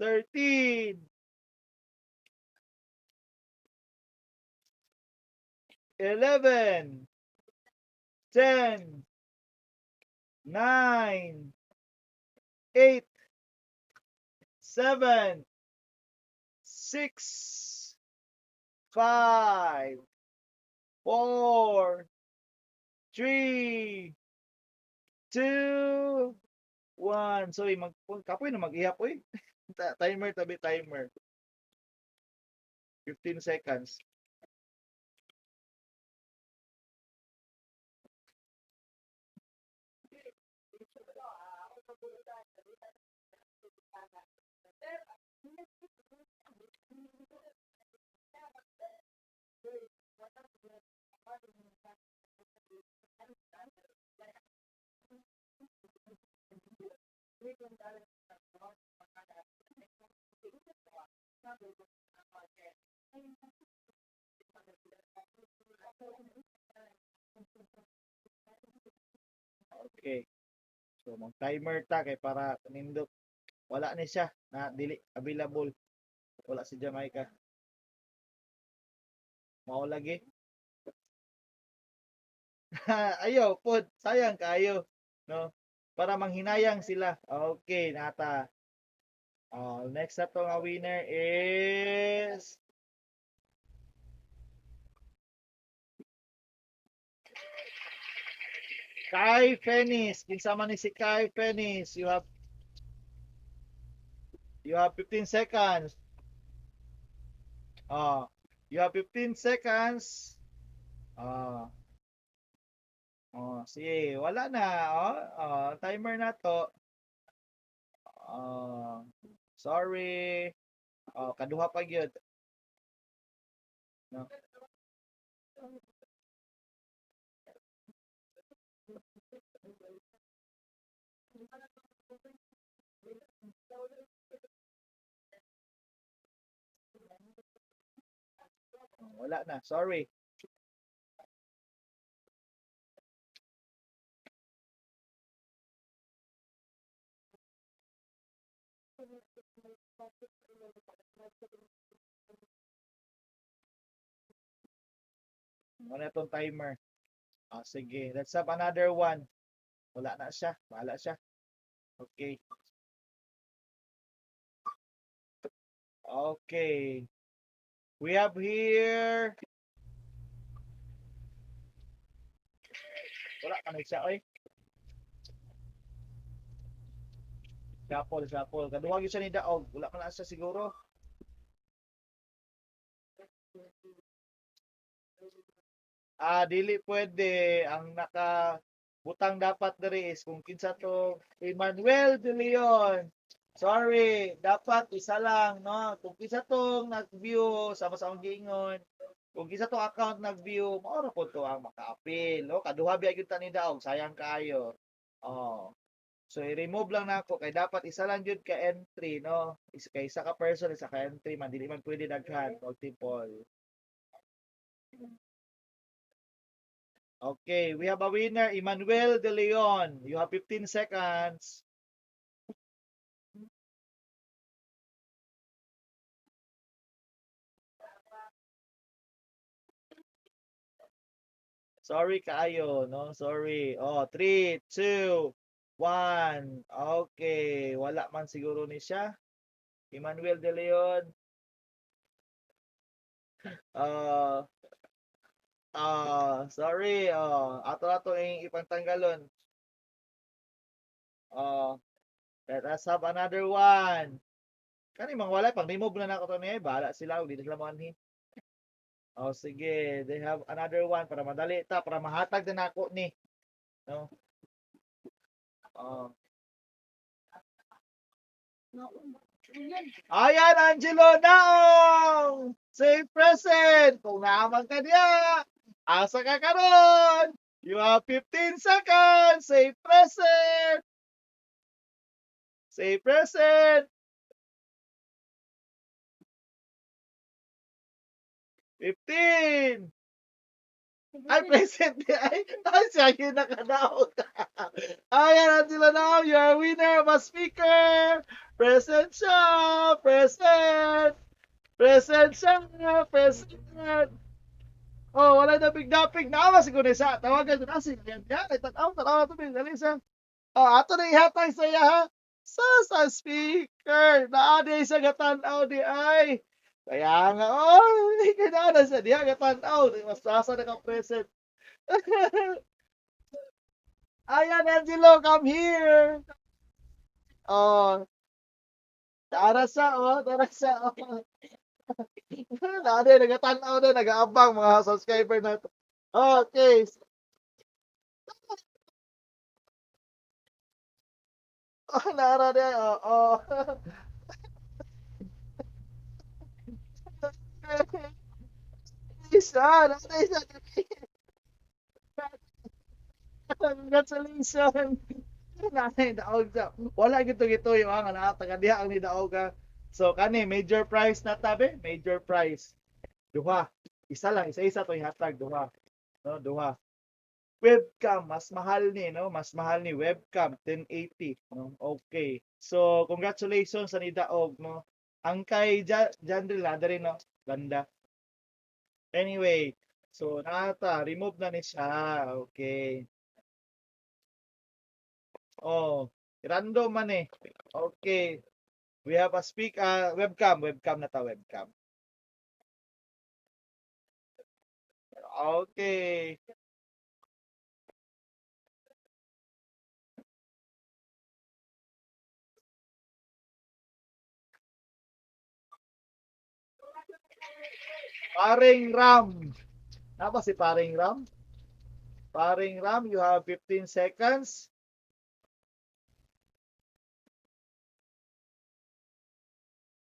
Speaker 1: 13, 11, 10, 9, 8, 7, 6, 5, 4, 3, 2, 1. Sorry, kapoy na mag-ihap oy. Timer tabi timer. 15 seconds. Okay. So mag-timer ta kay para nindot. Wala ni siya na dili available. Wala si Jamaica. Mao lagi. Ayo, pod, sayang kayo, no? Para manghinayang sila. Okay, nata. Next na to nga winner is Kai Fennis. Kinsa man ni si Kai Fennis. You have 15 seconds. Oh, you have 15 seconds. Oh, sige, wala na. Timer na to. Oh, sorry. Kaduha pa gyud. No. Wala na. Sorry. Wala tong timer. Sige. Let's have another one. Wala na siya. Bahala siya. Okay. Okay. We have here. Wala ka na siya, oy. Sapol. Kaduwag yun siya ni Daog. Wala ka na siya siguro. Dili pwede. Ang nakabutang dapat diri is kung kinsa to Emmanuel De Leon. Sorry, dapat isa lang, no? Kung kinsa tong nag-view sama sa akong giingon, kung kinsa tong account nag-view, maoro po to ang maka-appeal, no? Kaduha biya gyud tani daog, sayang kaayo. Oh. So i-remove lang nako kay dapat isa lang jud ka entry, no? Kay isa ka person, isa ka entry man, dili man pwede daghan multiple. Okay, we have a winner, Emmanuel De Leon. You have 15 seconds. Sorry kaayo, no? Sorry. 3, 2, 1. Okay, wala man siguro ni siya. Emmanuel De Leon. Uh, sorry. Ato ang ipantanggalon. Let us have another one. Kani mang wala pag remove na nako to niya, bahala sila ug dito sila mo anhi. Sige, they have another one para madali ta para mahatag na nako ni. No? Oh. Ayan, Angelo Naong! Say present! Kung naaman ka niya, asa ka karon? You have 15 seconds! Say present! Say present! 15! Ay, present! Ay, siya yung nakadaog. Ayan, Angelo Naong, you're a winner of a speaker! Present siya! Present! Present siya! Present! Wala na big na siguro sa tawagan na si yan. Yan, tanaw to big dali sa. Ato na ihatag sa iya ha. Sa speaker. Naadi sa gatan-aw di ay. Kaya nga, kaya na sa diha gatan-aw. Mas nasa na ka present. Ayan, Angelo, come here. Oh, tara sa. Naadi, nagatan-aw na, nag-aabang mga subscriber na to. Okay. Nara na, isa, nara isa. Congratulations. Nanay daog sa. Wala gito yung nga nakataga diha ang ni daog ka. So kani major prize na tabi, major prize. Duha. Isa lang, isa-isa to ihatag duha. No, duha. Webcam mas mahal ni, no? Mas mahal ni webcam 1080, no? Okay. So congratulations sa ni daog, no? Ang kay Jandril na rin, no? Ganda. Anyway, so remove na ni siya. Okay. Random man eh. Okay. We have a webcam na ta, webcam. Okay. Paring Ram. Apa si Paring Ram? Paring Ram, you have 15 seconds.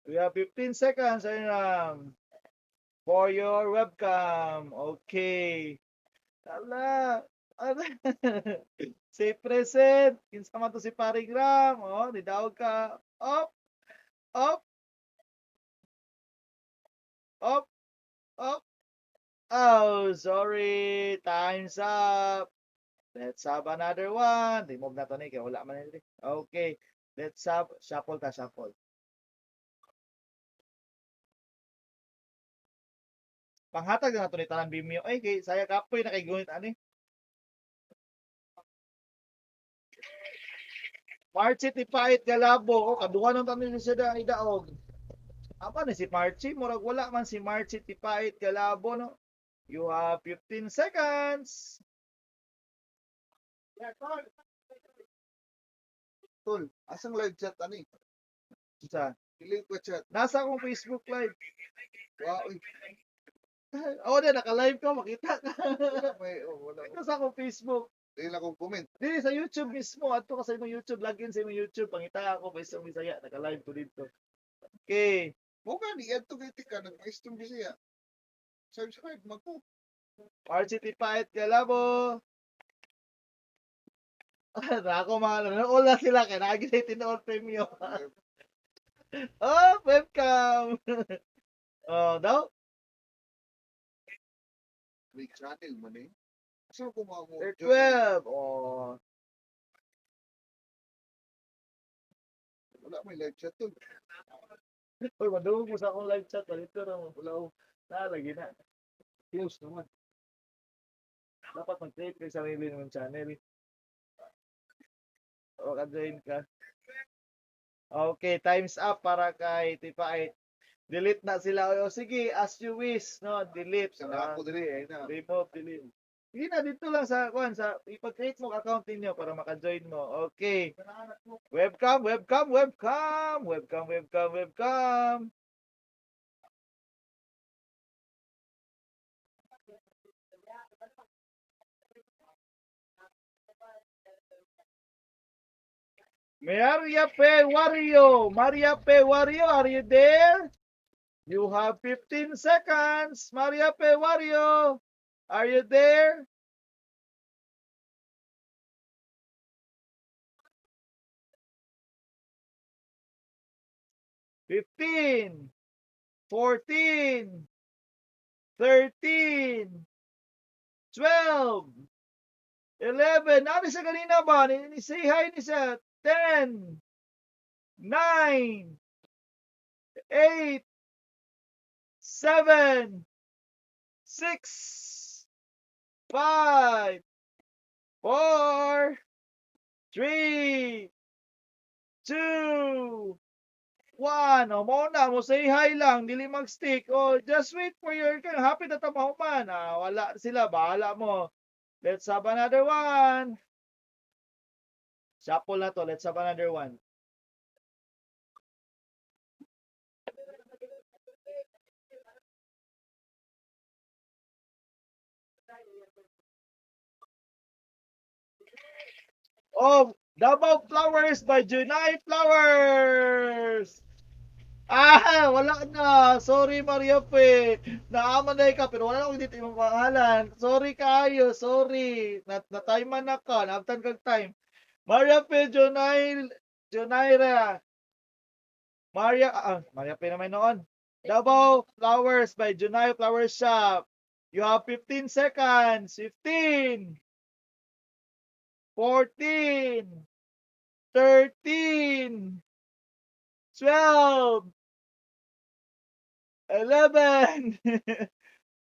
Speaker 1: We have 15 seconds, Paring Ram, for your webcam. Okay. Ala. Ala. Say present. Kinsa man to si Paring Ram. Oh, nidawag ka. Up, up, up, up. Oh, sorry. Time's up. Let's have another one. Remove na to ni kaya wala man ni. Okay. Let's have shuffle ta shuffle. Panghatag na to ni tanan Vimeo. Ay kay saya kapoy na kay gunit ani. Marchi tipait galabo. Oh, kaduha nang tanan ni siya idaog. Apa ni si Marchi? Murag wala man si Marchi tipait galabo no. You have 15 seconds.
Speaker 2: Tol, asang live chat ani?
Speaker 1: Sa
Speaker 2: Dili ko chat.
Speaker 1: nasa akong Facebook live.
Speaker 2: Wow, uy,
Speaker 1: Oh, na naka-live ka, makita ka.
Speaker 2: wala.
Speaker 1: Ito sa akong Facebook.
Speaker 2: Dili na akong comment.
Speaker 1: Dili sa YouTube mismo, ato ka sa imong YouTube, login sa imong YouTube, pangita ako Maestrong Bisaya, naka-live ko dito. Okay.
Speaker 2: Mo ka ni adto kay tika nag Maestrong Bisaya. Subscribe magko.
Speaker 1: RCT Fight Galabo. Na ako mga nanonood na sila kaya nakagilay tinood premium. Oh, webcam. Oh, daw.
Speaker 2: May channel man eh. Asa ko mo
Speaker 1: They're
Speaker 2: join?
Speaker 1: 12. Oh.
Speaker 2: Wala may live chat tol.
Speaker 1: Uy, madungog mo sa akong live chat. Dito na mo. Wala ko. Lagi na.
Speaker 2: Close naman.
Speaker 1: Dapat mag-create kayo sarili ng channel. O, ka-join ka. Okay, time's up para kay Tipait. Delete na sila. O, sige, as you wish. No, delete.
Speaker 2: Sa ako diri ay na.
Speaker 1: Remove, delete. Hindi na, dito lang sa, ipag-create mo account ninyo para maka-join mo. Okay. Webcam, webcam, webcam. Webcam, webcam, webcam. Maria Pe Wario. Maria Pe Wario, are you there? You have 15 seconds. Maria Pe Wario, are you there? Fifteen, 14, 13, 12, 11. Ano siya kanina ba? Say hi ni siya. 10, 9, 8, 7, 6, 5, 4, 3, 2, 1. O, mo na mo say hi lang, dili mag-stick. O, just wait for your turn. Happy na tamahuman. Ah, wala sila, bahala mo. Let's have another one. Shuffle na to. Let's have another one. Oh, Davao Flowers by Junai Flowers. Ah, wala na. Sorry, Maria Pe. Naaman na ka, pero wala akong dito yung pangalan. Sorry kayo, sorry. Na-time na ka, na-aftan kag time. Maria Pe, Jonaira. Maria Pe naman noon. Davao Flowers by Junai Flower Shop. You have 15 seconds. 15, 14, 13, 12, 11,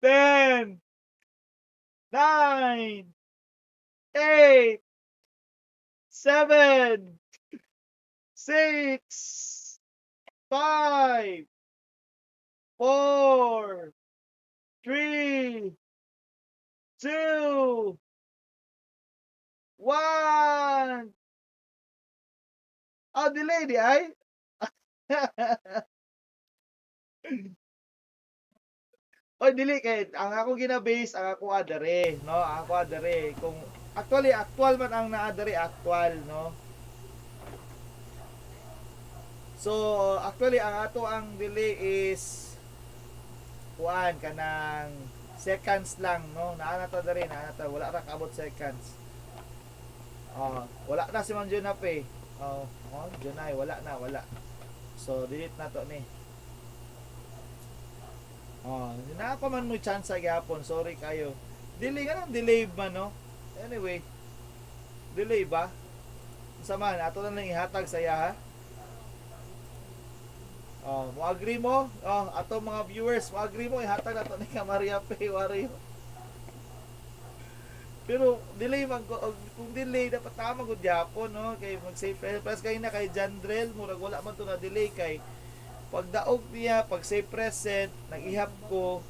Speaker 1: 10, 9, 8, 7, 6, 5, 4, 3, 2, 1. Oh, delay di ay? Oy dili kay ang ako gina-base ang ako adere, no? Ang ako adere kung actually actual man ang naadere actual, no? So actually ang ato ang delay is kuan kanang seconds lang, no? Naa na ta dere, naa na ta, wala ra kaabot seconds. Wala na si Ma'am Junap eh. Junay, wala na, wala. So delete na to ni. Na pa man mo chance sa gyapon, sorry kayo. Delay nga nang delay ba no? Anyway, delay ba? Sa man, ato na lang ihatag sa iya ha. Mo agree mo? Ato mga viewers, mo agree mo ihatag na to ni Maria Pay Wario. Pero delay man ko, kung delay dapat tama gud gyapon no, kay mag-save press kay na kay Jandrel, murag wala man to na delay kay pagdaog niya, pag save present, nag-ihap ko,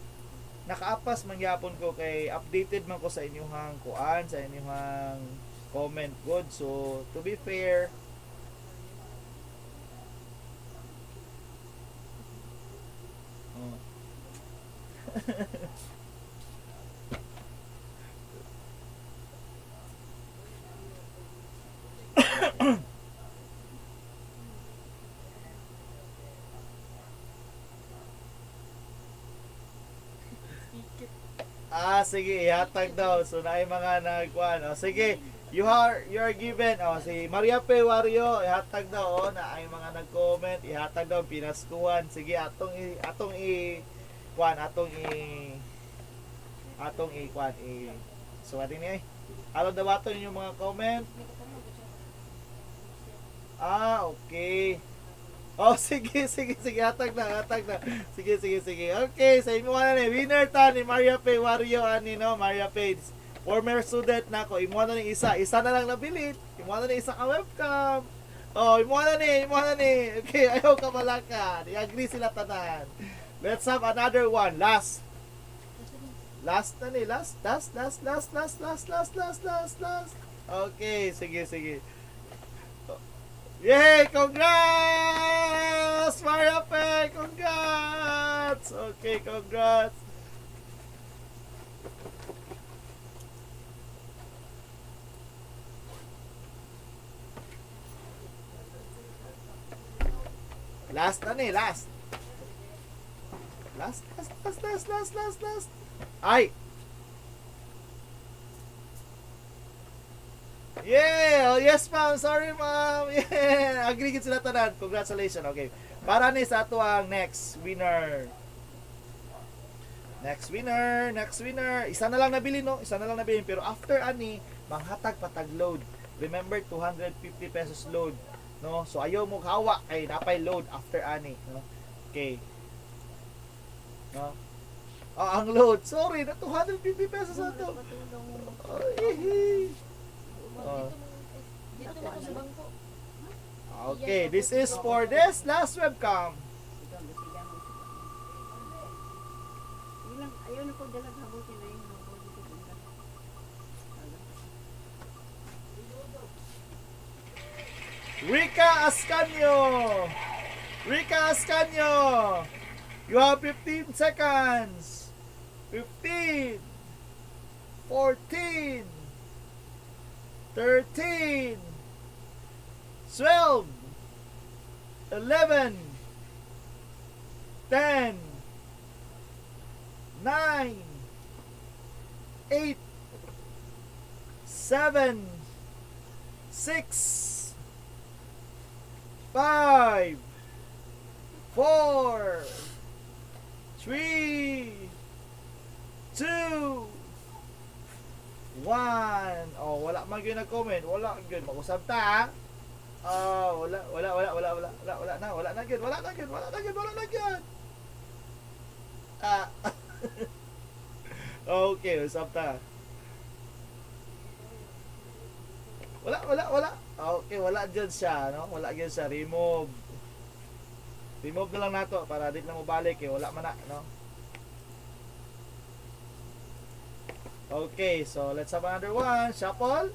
Speaker 1: nakaapas man gyapon ko kay updated man ko sa inyong kuan, sa inyong comment good. So to be fair, sige, ihatag daw. So naay mga nagkuan. Sige, you are given. Si Maria Pe Wario, ihatag daw. Naay mga nag-comment, ihatag daw pinaskuhan. Sige, atong kuan, kuan so atin ni aron dawaton yung mga comment. Okay. Sige, hatag na. Sige. Okay, sa imo na ni winner ta ni Maria Pay Wario ani no, Maria Pay. Former student na ko, imo na ni isa na lang nabilit. Imo na ni isa ka webcam. Imo na ni. Okay, ayaw ka malaka. I-agree sila tanan. Let's have another one. Last na ni, last. Okay, sige. Yay! Congrats! Maria Pay! Congrats! Okay, congrats! Last na ni, last. Last. Ay! Yeah! Yes, ma'am. Sorry, ma'am. Yeah! Agree gid sila tanan. Congratulations. Okay. Para ni sa ato ang next winner. Next winner. Isa na lang nabili, no? Pero after ani, manghatag patag load. Remember, 250 pesos load. No? So, ayaw mo hawa kay napay load after ani. No? Okay. No? Ang load. Sorry, na 250 pesos na to. Okay, this is for this last webcam.
Speaker 3: Ayaw na ko dalag habutin na yun.
Speaker 1: Rika Ascanio. You have 15 seconds. 15, 14, 13, 12, 11, 10, 9, 8, 7, 6, 5, 4, 3, 2, 1. Wala man gyud nag-comment. Wala gyud mag-usab ta. Wala na gyud. Okay, usab ta. Wala. Okay, wala gyud siya, no? Wala gyud siya. Remove na lang nato para di na mo balik wala man na, no? Okay, so let's have another one. Shuffle.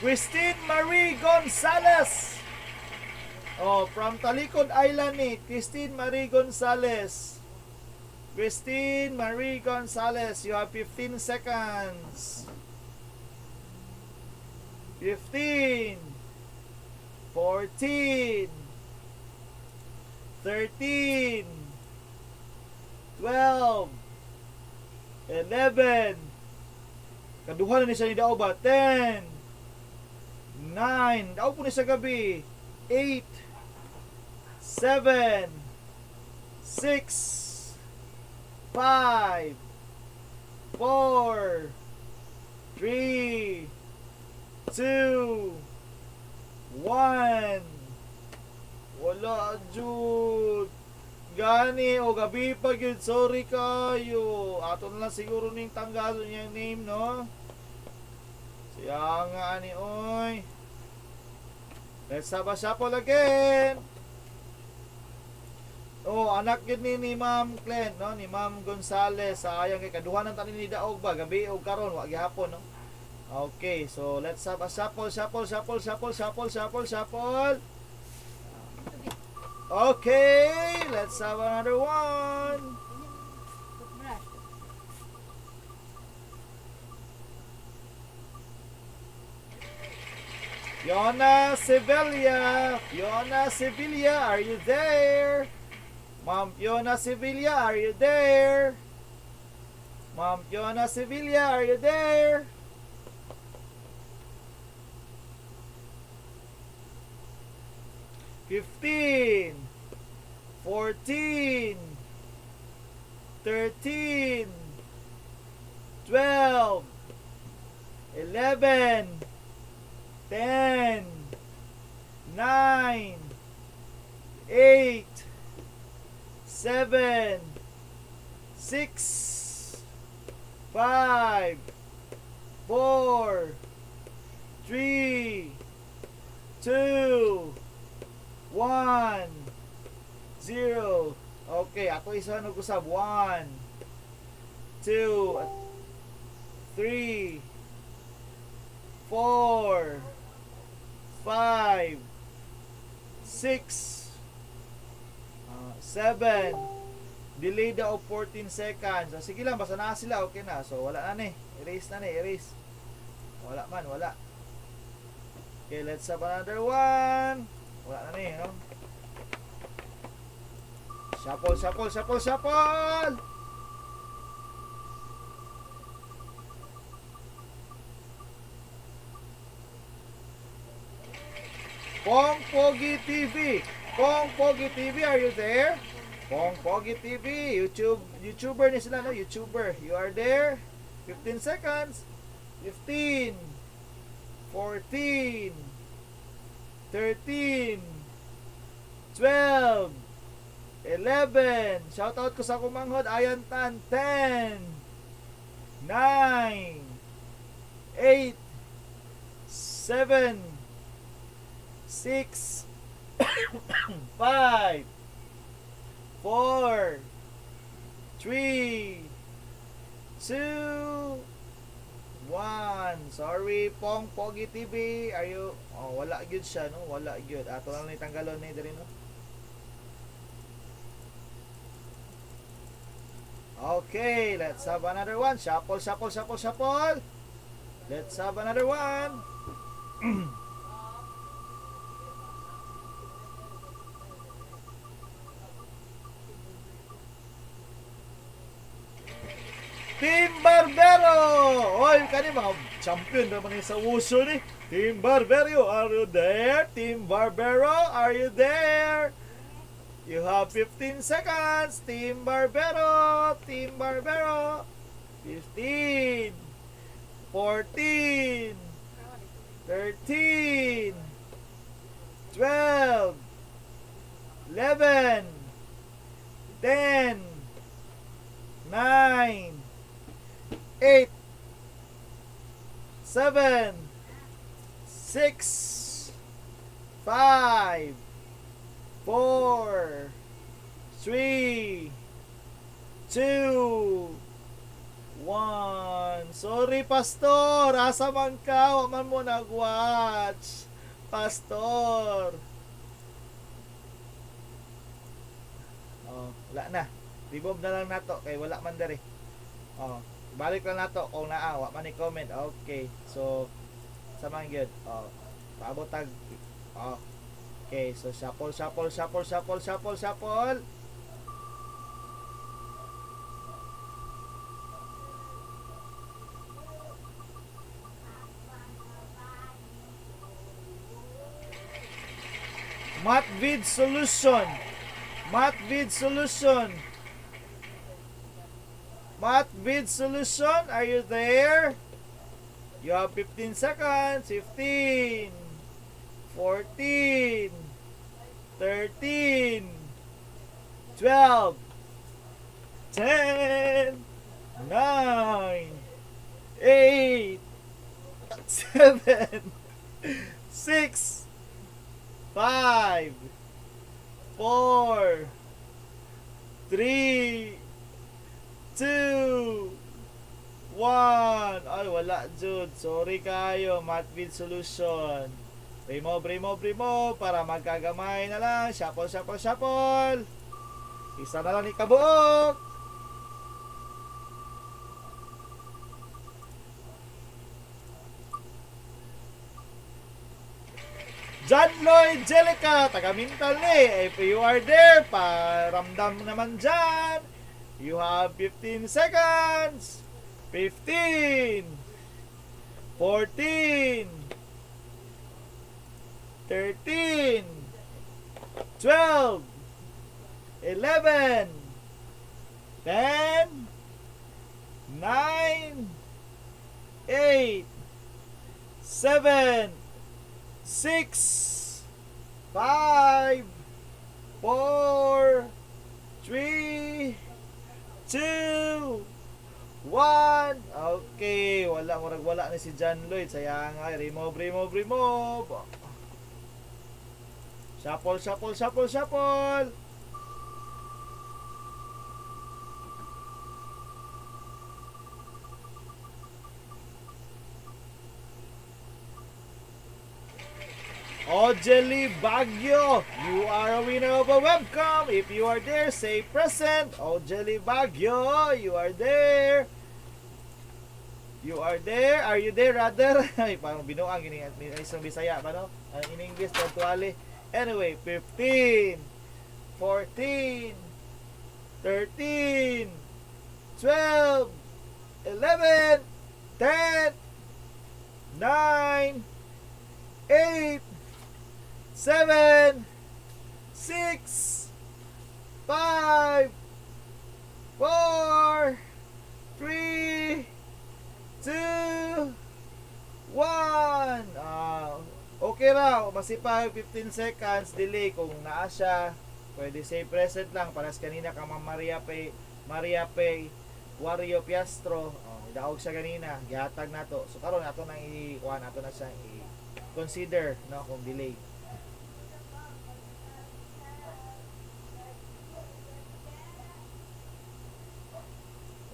Speaker 1: Christine Marie Gonzalez. Oh, from Talikod Island ni Christine Marie Gonzalez. Christine Marie Gonzalez, you have 15 seconds. 15, 14, 13, 12, 11, kaduha na ni siya ni Dao ba? 10, 9, Dao po ni sa gabi, 8, 7, 6, 5, 4, 3, 2, 1. Wala, Jude. Gani, o gabi pa yun. Sorry kayo. Ato na lang siguro ning tanggalo niya name, no? Siya nga ni, oy. Let's have a shuffle again. Oh, anak yun ni Ma'am Clint, no? Ni Ma'am Gonzales. Sayang kay kaduha ng tanin ni Daog ba? Gabi o karon, wag gihapon, no? Okay, so let's have a shuffle. Okay, let's have another one.
Speaker 3: Toothbrush.
Speaker 1: Fiona Sevilla, are you there? Ma'am Fiona Sevilla, are you there? Ma'am Fiona Sevilla, are you there? 15, 14, 13, 12, 11, 10, 9, 8, 7, 6, 5, 4, 3, 2, 1, 0. Okay, ako isa nag-usab. 1, 2, 3, 4, 5, 6, 7. Delay daw of 14 seconds. So, sige lang, basta na sila, okay na. So, wala na ni. Erase na ni, erase. Wala man, wala. Okay, let's have another one. Wala na ni, no? Shuffle! Pong Pogi TV, are you there? Pong Pogi TV, YouTuber ni sila, no? YouTuber, you are there? 15 seconds. 15, 14, 13, 12, 11. Shoutout ko sa kumanghod. Ayan tan. 10, 9, 8, 7, 6, 5, 4, 3, 2, 1. Sorry, Pong Pogi TV. Are you... Oh, wala gyud siya, no? Wala gyud. Ato lang ni tanggalon ni diri, no? Okay, let's have another one. Shuffle. Let's have another one. Team Barbero! Oy, kani mga champion naman sa wushu ni. Team Barbero, are you there? Team Barbero, are you there? You have 15 seconds. Team Barbero, 15, 14, 13, 12, 11, 10, 9, 8, 7, 6, 5, 4, 3, 2, 1. Sorry, Pastor. Asa man ka? Wa man mo nag-watch. Pastor. Oh, wala na. Remove na lang nato kay wala man dere. Oh, balik lang nato kung naa wa man ni comment. Okay. So sa man gyud. Oh, paabot tag. Oh. Okay, so shuffle. Matvid solution. Matvid solution, are you there? You have 15 seconds. 15, 14, 13, 12, 10, 9, 8, 7, 6, 5, 4, 3, 2, 1. Ay, wala, Jude. Sorry kayo. Matvid solution. Remove para magkagamay na lang. Shuffle. Isa na lang ni kabuok. John Lloyd Jellica, taga Mintal ni. If you are there, paramdam naman dyan. You have 15 seconds. 15, 14, 13, 12, 11, 10, 9, 8, 7, 6, 5, 4, 3, 2, 1. Okay, wala na si John Lloyd. Sayang ay remove. Shuffle. Ojeli Baguio, you are a winner of a webcam. If you are there, say present. Ojeli Baguio, you are there. Are you there, rather? Ay, parang binuang ini isang Bisaya pa, no? In English, actually. Anyway, 15, 14, 13, 12, 11, 10, 9, 8, 7, 6, 5, 4, 3, 2, 1. Okay raw, masipag 15 seconds delay kung naa siya. Pwede say present lang paras kanina ka Maria Pay Wario Piastro. Idaog siya kanina, gihatag nato. So karon nato nang i-kuha nato na siya i-consider no kung delay.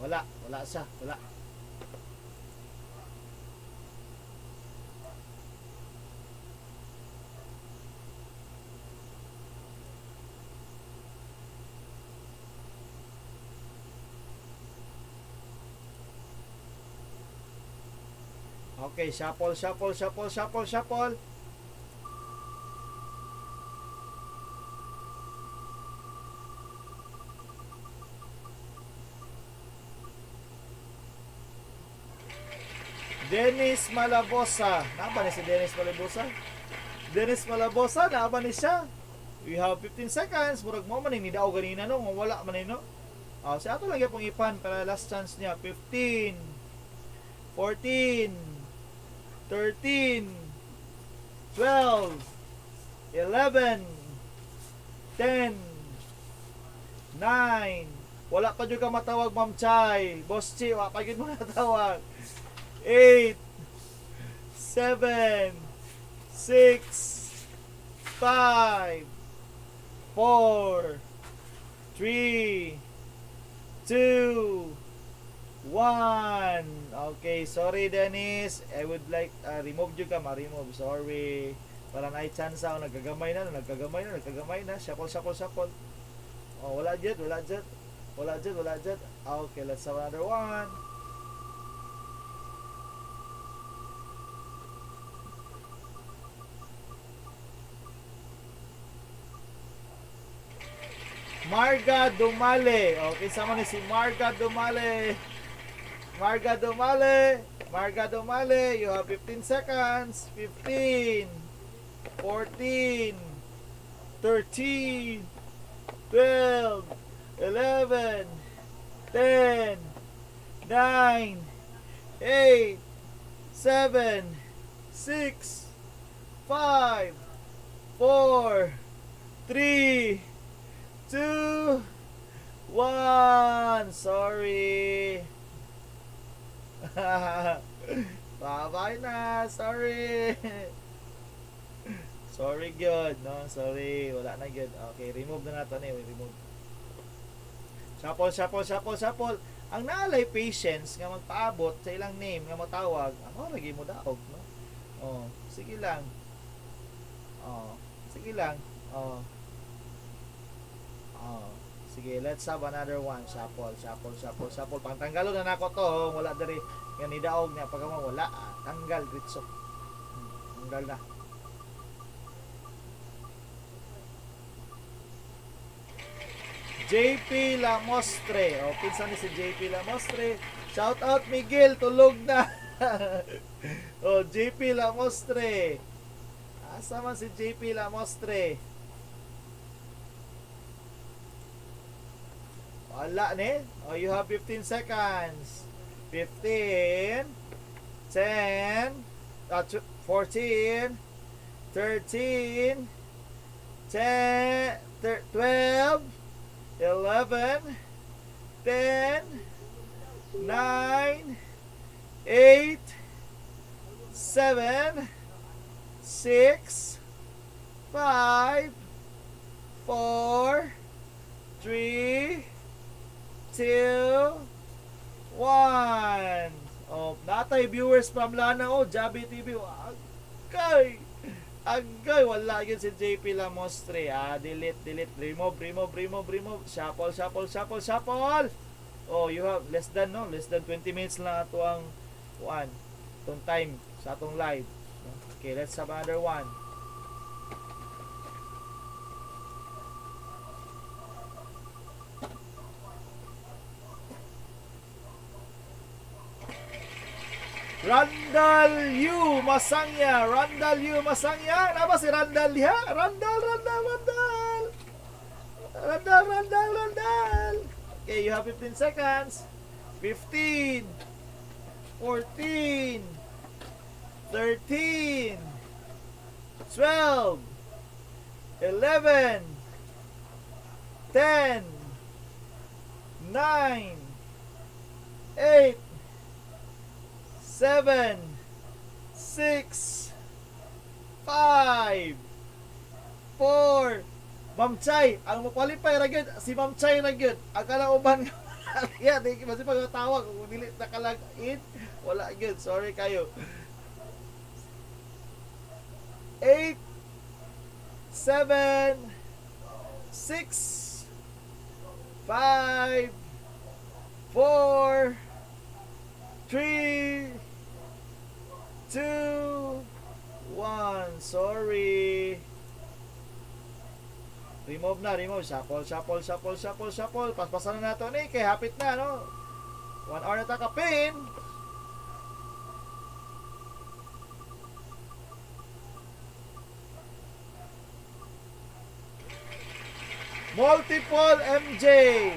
Speaker 1: Wala siya. Okay, shuffle. Dennis Malabosa. Naba ni si Dennis Malabosa? Naba ni siya. We have 15 seconds. Murag mo man ni daw ganina no, wala man no. Si ato lang yapong ipan para last chance niya. 15, 14, 13, 12, 11, 10, 9. Wala pa jud ka matawag, Ma'am Chay. Boss Chi, wa pa gyud mo natawag. 8, 7, 6, 5, 4, 3, 2, 1. Okay, sorry Dennis. I would like remove you ka, ma-remove. Sorry. Para na chance ako nagagamay na. Shuffle. Oh, wala jud. Okay, let's have another one. Marga Dumale. Okay, sama ni si Marga Dumale. Marga Dumale, you have 15 seconds. 15, 14, 13, 12, 11, 10, 9, 8, 7, 6, 5, 4, 3, 2, 1. Sorry. Bye-bye na. Sorry. Sorry good. No, sorry. Wala na good. Okay, remove na nato ni. Remove. Shuffle. Ang naalay patience nga magpaabot sa ilang name nga matawag, ano lagi mo daog, no? Oh, sige lang. Oh, sige lang. Oh. Sige, let's have another one. Shuffle. Pantanggalon na nako to. Wala diri. Yan idaog niya. Pagka wala, tanggal. Ritso. Tanggal na. JP Lamostre. O, pinsan ni si JP Lamostre. Shout out Miguel. Tulog na. O, JP Lamostre. Asa man si JP Lamostre? Wala ni. Oh, you have 15 seconds. 15, 10, 14, 13, 10, 12, 11, 10, 9, 8, 7, 6, 5, 4, 3, 2, 1. Oh, natay viewers from Lanao, Jabi TV. Agay, wala yun si JP Lamostre. Delete, remove. Shuffle. Oh, you have less than 20 minutes lang ato ang itong time sa atong live. Okay, let's have another one. Randall U. Masangya. Apa si Randall ya? Randall. Okay, you have 15 seconds. 15, 14, 13, 12, 11, 10, 9, 8, 7, 6, 5, 4. Ma'am Chay, ang makwalipay ra gyud si Ma'am Chay ra gyud. Akala uban yan, di kasi pagtawag kung dili nakalag-in, wala gyud. Sorry kayo. 8, 7, 6, 5, 4, 3, 2, 1. Sorry. Remove. Shuffle. Paspasan na nato ni kay hapit na, no? 1 hour na ta kapin. Multiple MJ,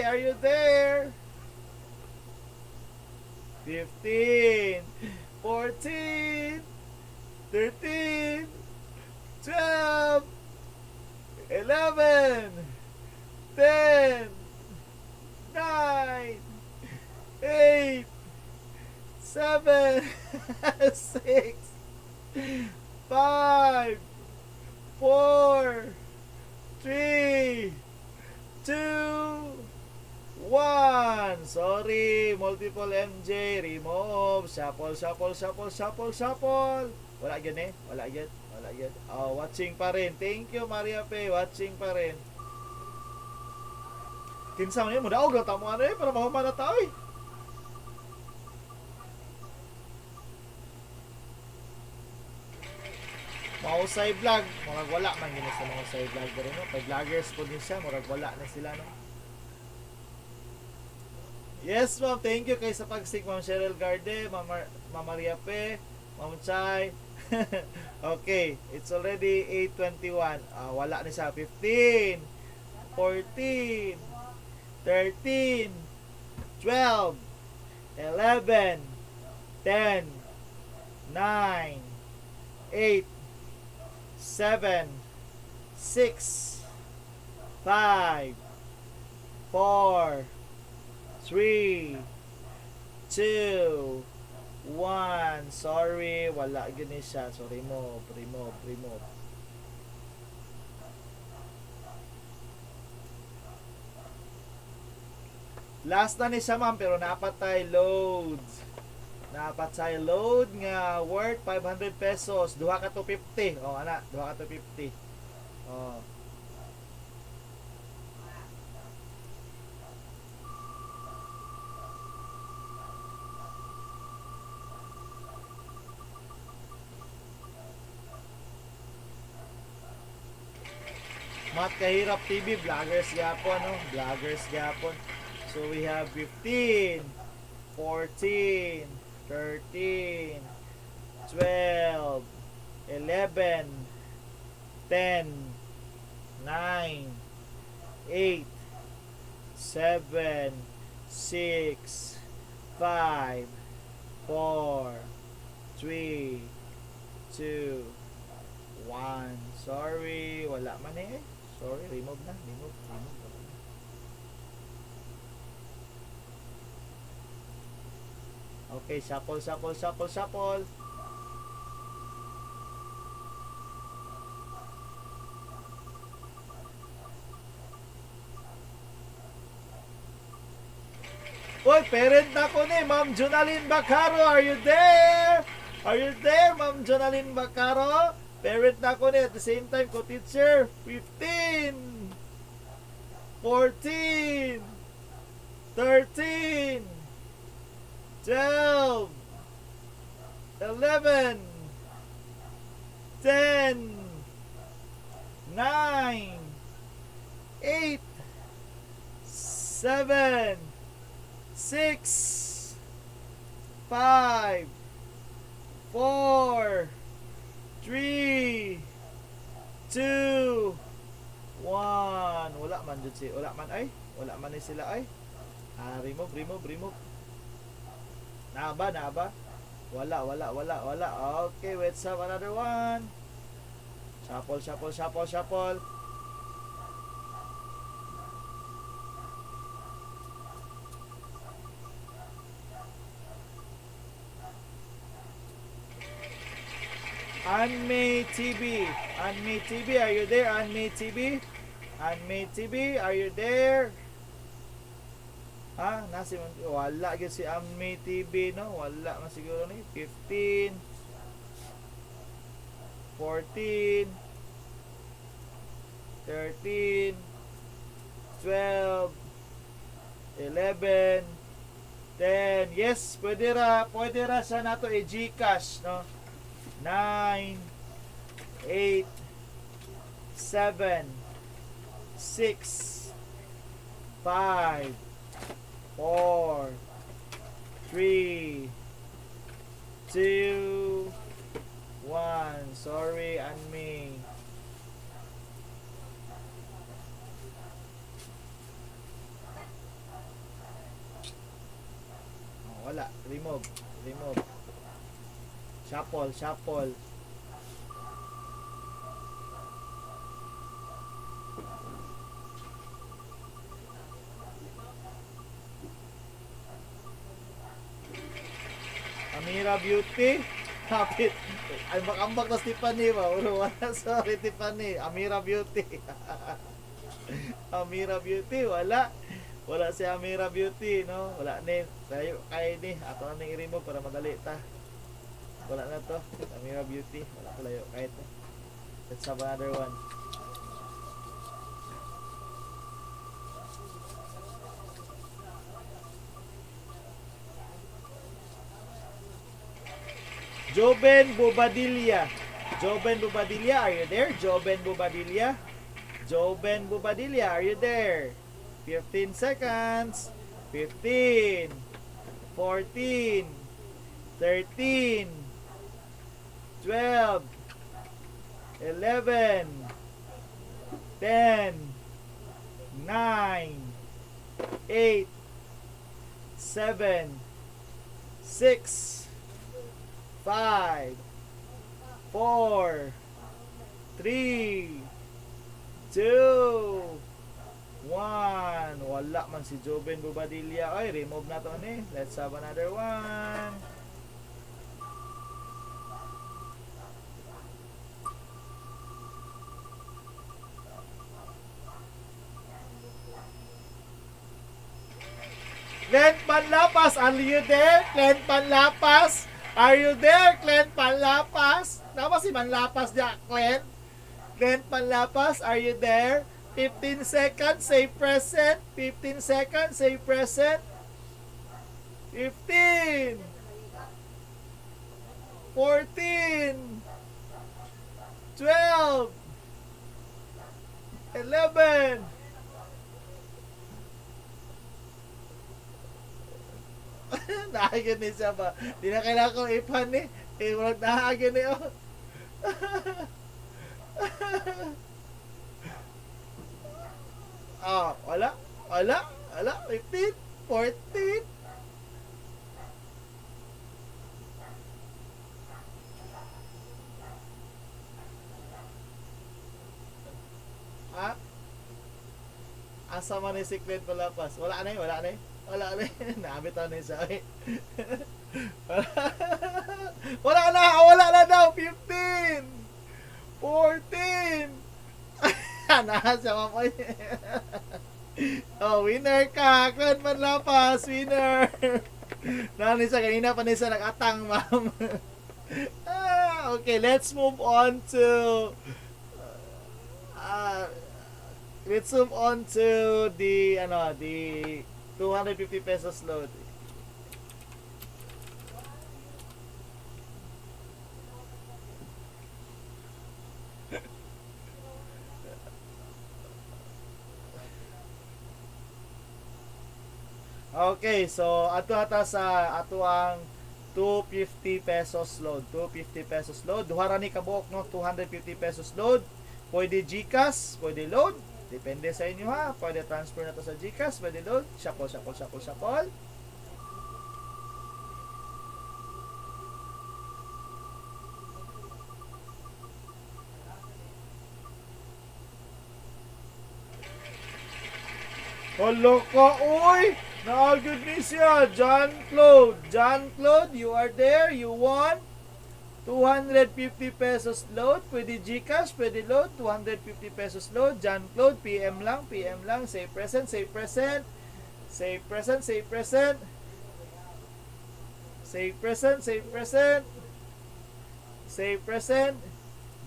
Speaker 1: are you there? 15, 14, 13, 12, 11, 10, 9, 8, 7, 6, 5, 4, 3, 2, 1. Sorry. Multiple MJ. Remove. Shuffle, shuffle, shuffle, shuffle, shuffle. Wala yun eh. Wala yun. Wala yun. Oh, watching pa rin. Thank you, Maria Pe. Watching pa rin. Kinsa man yun. Mudaog lang tamo ano eh. Para mahuman na tao eh. Mahusay vlog. Murag wala man yun sa mahusay vlog. Pero no? Pag vloggers po din siya. Murag wala na sila no. Yes, ma'am. Thank you kay sa pagsik, Ma'am Cheryl Garde, Ma'am Maria Pe, Ma'am Chay. Okay, it's already 8:21. Wala na siya. 15, 14, 13, 12, 11, 10, 9, 8, 7, 6, 5, 4, 3, 2, 1. Sorry, wala gani siya. So, remove. Last na ni siya, ma'am, pero napatay loads. Napatay load nga worth 500 pesos. Duha ka 250. Oh, ana, duha ka 250. Oh. Mat Kahirap TV, vloggers gapon, no? Vloggers gapon. So we have 15, 14, 13, 12, 11, 10, 9, 8, 7, 6, 5, 4, 3, 2, 1. Sorry, wala man eh. Sorry, remove na. Remove. Okay, shuffle. Uy, parent na ko ni Ma'am Jonalyn Bacaro. Are you there? Are you there, Ma'am Jonalyn Bacaro? Parent na ko ni at the same time ko teacher. 15, 14, 13, 12, 11, 10, 9, 8, 7, 6, 5, 4, 3, 2, 1. Wala man jud si, wala man ay, wala man ni sila ay. Remove. Naba. Wala. Okay, let's have another one. Shuffle. Anme TV, are you there? Anme TV, are you there? Nasi wala gyud si Anme TV, no? Wala man siguro ni 15, 14, 13, 12, 11, 10. Yes, pwede ra sa nato i-Gcash, no? 9, 8, 7, 6, 5, 4, 3, 2, 1. Sorry, Anmi. Wala. Remove. Shuffle. Amira Beauty. Kapit. Ay, makambak na Tiffany ba? Wala. Sorry, Tiffany. Amira Beauty. Amira Beauty. Wala. Wala si Amira Beauty, no? Wala ni. Tayo kay ni. Ato na i-remove para madali ta. Wala na to. Amira Beauty. Wala palayo. Kahit na. Let's have another one. Joben Bobadilla. Joben Bobadilla, are you there? Joben Bobadilla. Joben Bobadilla, are you there? 15 seconds. 15. 14. 13. 12. 11. 10. 9. 8. 7. 6. 5, 4, 3, 2, 1. Wala man si Joben Bobadilla. Ay, remove na to ni. Let's have another one. Clint Panlapas, are you there? Clint Panlapas, are you there? Clint Panlapas? Nama si Manlapas dia, Clint? Clint Panlapas, are you there? 15 seconds, say present. 15 seconds, say present. 15. 14. 12. 11. Naagin ni siya ba? Di na kailangan kong ipan ni. Walang naagin ni oh. Wala. 15, 14. Asa man ni si Clint Palapas? Wala na. Naabitaw na siya. Wala na daw. 15. 14. Nasa mapoy. Winner ka. Clint Palapas, winner. Nani siya, kanina pa niya nag-atang, ma'am. Okay, let's move on to the 250 pesos load. Okay, so ato sa ang 250 pesos load. 250 pesos load. Duhara ni kabuok no 250 pesos load. Pwede GCash, pwede load. Depende sa inyo ha. Pwede transfer na to sa GCash, pwede load. Shuffle. Hala ka, uy! Naagad ni siya. John Claude, you are there. You won 250 pesos load. Pwede GCash, pwede load. 250 pesos load. John Claude, PM lang. Say present.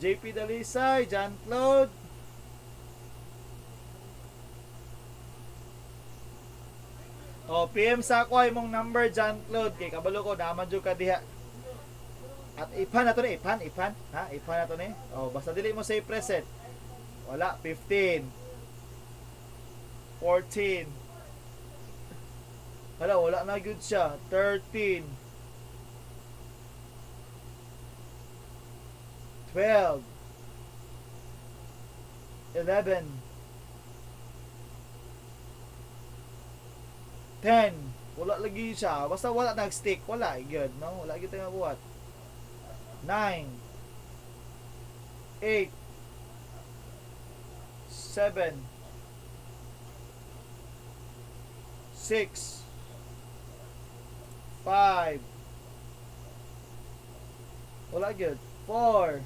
Speaker 1: JP Dalisay, John Claude. PM sa ako ay mong number, John Claude. Kay kabalo ko, naman dyan ka diha. At ipan na to ni, ipan. Ha? Ipan na to ni. Basta dili mo say present. Wala, 15. 14. Wala na good siya. 13. 12. 11. 10. Wala lagi siya. Basta wala nag-stick. Wala. Good, no? Wala kita nga buhat. 9. 8. 7. 6. 5. Wala good. 4.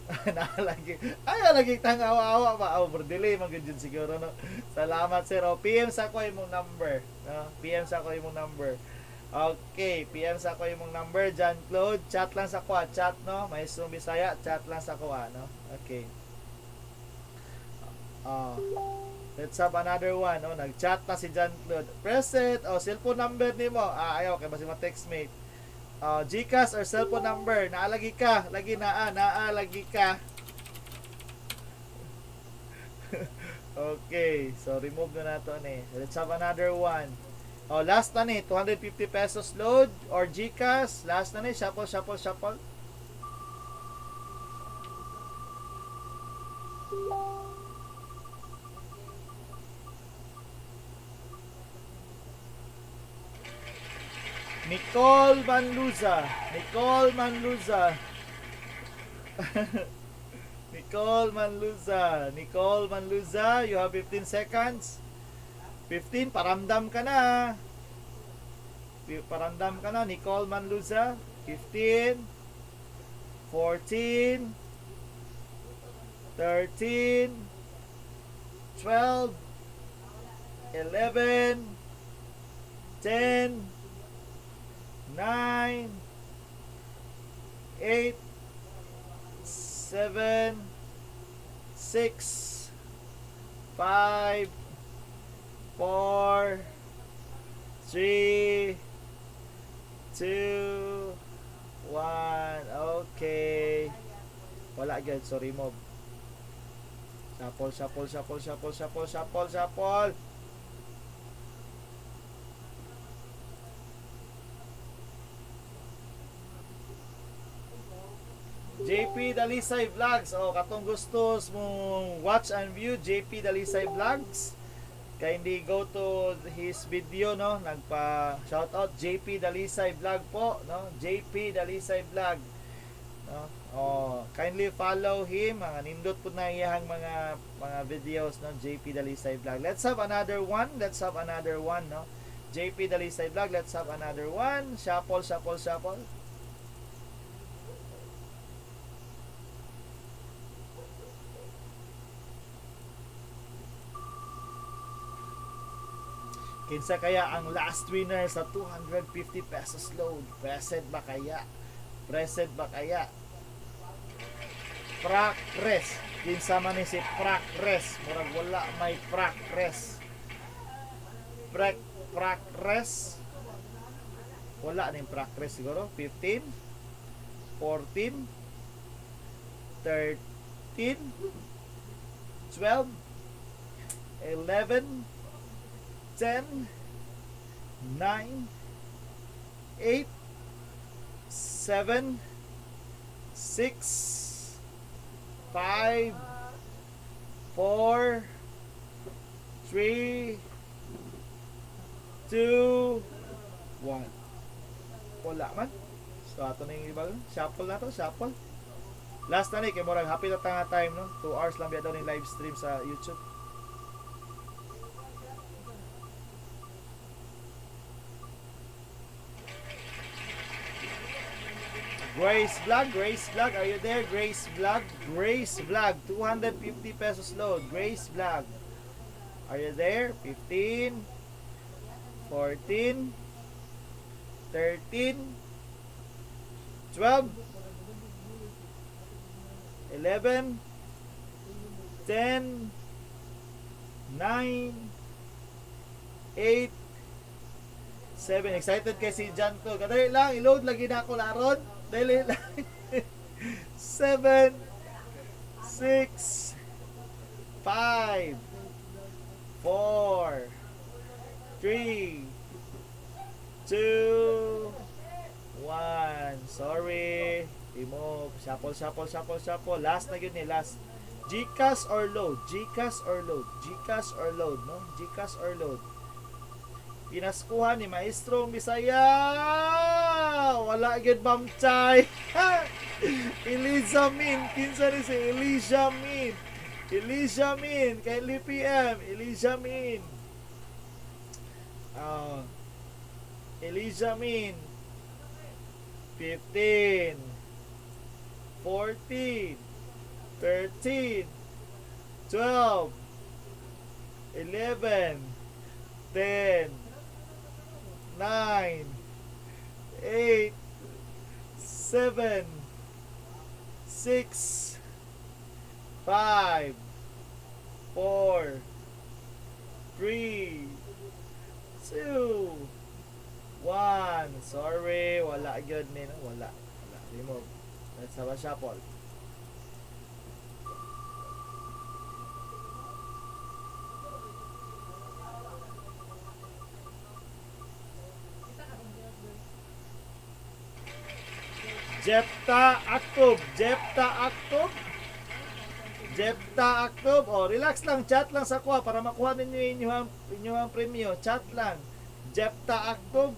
Speaker 1: Nalagi. Ay, lagi tangawa-awa ba? Oh, delay man gyud siguro no. Salamat sir. O, PM sa ko imong number, no? PM sa ko imong number. Okay, PM sa ko imong number, John Claude. Chat lang sa ko, chat no. Maestrong Bisaya, chat lang sa ko, no. Okay. Oh, let's have another one. Oh, nag-chat na si John Claude. Present. Oh, cellphone number nimo. Ayaw kay basi ma-textmate. GCash or cellphone number. Naalagi ka. Lagi naalagi ka. Okay, so remove na nato ni. Let's have another one. Oh, last na ni, 250 pesos load or GCash. Last na ni, shuffle. Nicole Manluza. Nicole Manluza, you have 15 seconds. 15, paramdam ka na. Nicole Manluza. 15, 14, 13, 12, 11, 10, 9, 8, 7, 6, 5, 4, 3, 2, 1. Okay. Wala gyud, so remove. Shuffle. JP Dalisay Vlogs. Oh, katong gustos mong watch and view JP Dalisay Vlogs. Kindly go to his video, no. Nagpa shout out JP Dalisay Vlog po, no. JP Dalisay Vlog. No. Oh, kindly follow him. Mga nindot po na iyang mga videos, no. JP Dalisay Vlog. Let's have another one, no. JP Dalisay Vlog. Let's have another one. Shuffle. Kinsa kaya ang last winner sa 250 pesos load? Present ba kaya? Prakres. Kinsa man ni si Prakres? Murag wala may Prakres. Prakres. Wala ning Prakres siguro. 15, 14, 13, 12, 11, 10, 9, 8, 7, 6, 5, 4, 3, 2, 1. Wala man. So ato na yung iba. Shuffle na to. Last na ni, kay murag happy na tanga time, no? 2 hours lang biya daw yung live stream sa YouTube. Grace Vlog, are you there? Grace Vlog, 250 pesos load. Grace Vlog, are you there? 15, 14, 13, 12, 11, 10, 9, 8, 7. Excited kay si John to. Kadali lang, i-load lagi na ako laron. Dali lang. 7, 6, 5, 4, 3, 2, 1. Sorry. Remove. Shuffle. Last na yun eh. Last. GCash or load? No? GCash or load? Pinaskuhan ni Maestrong Bisaya. Wala gyud Ma'am Chay. Eliza Min. Kinsa ni si Eliza Min. Kay LPM. Eliza Min. Eliza Min. 15, 14, 13, 12, 11, 10, 9, 8, 7, 6, 5, 4, 3, 2, 1. Sorry, wala gyud ni, no? Wala. Remove. Let's have a shuffle. Jepta Aktub. Oh, relax lang, chat lang sa kuha para makuha ninyo inyong premyo. Chat lang. Jepta Aktub.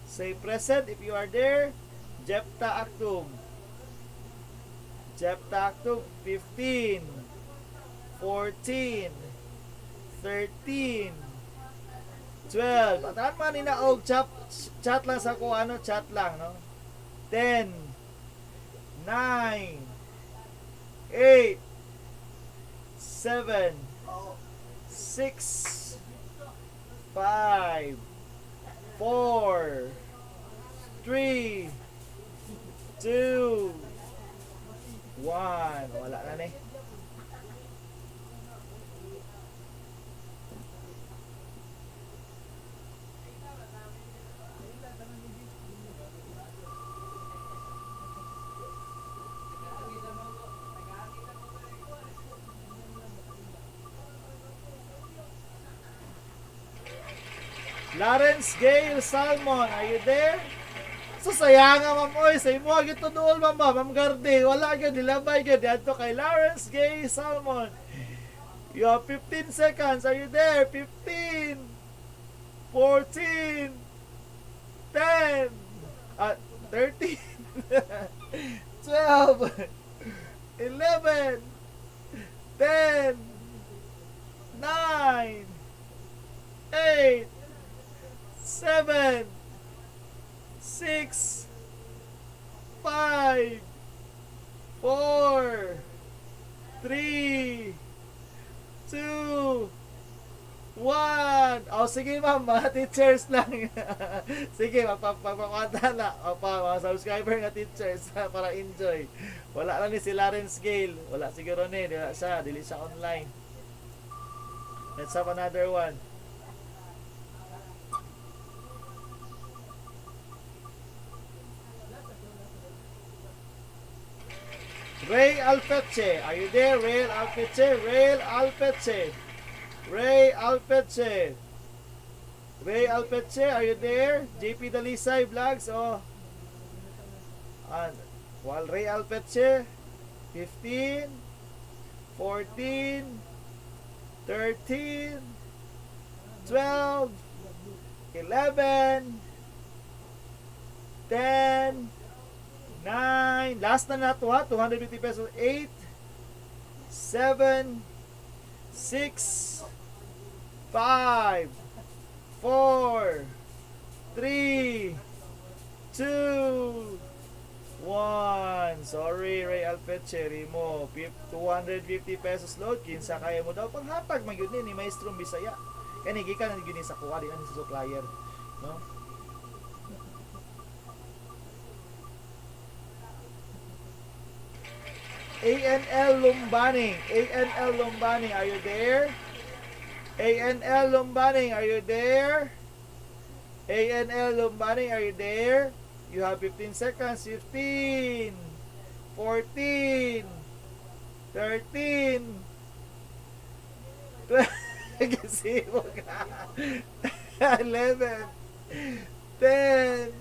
Speaker 1: Say present if you are there. Jepta Aktub. 15, 14, 13, 12. Ataan man ninaog chat lang sa kuha, ano, chat lang, no? 10, 9, 8, 7, 6, 5, 4, 3, 2, 1. Wala na ni. Lawrence Gale Salmon, are you there? So sayang nga ma'am, oy, sa imo gito dool ma'am Garde, wala gyud dilabay gyud adto kay Lawrence Gale Salmon. You have 15 seconds, are you there? 15, 14, 10, 13, 12, 11, 10, 9, 8, 7, 6, 5, 4, 3, 2, 1. Oh, sige ma'am, mga teachers lang. Sige, magpapakanta na. Mga subscriber nga teachers para enjoy. Wala lang ni si Lawrence Gale. Wala siguro ni, dili siya online. Let's have another one. Ray Alpeche, are you there? Ray Alpeche, are you there? JP Dalisay Vlogs, oh. While Ray Alpeche, 15, 14, 13, 12, 11, 10, 9, last na to ha, 250 pesos, 8, 7, 6, 5, 4, 3, 2, 1. Sorry, Ray Alpeche, remove. 250 pesos load, kinsa kaya mo daw panghatag magyud ni Maestrong Bisaya. Kani gikan na gyud sa kuha din sa supplier, no? ANL Lumbaning, are you there? ANL Lumbaning, are you there? ANL Lumbaning, are you there? You have 15 seconds. 15, 14, 13, 12, 11, 10,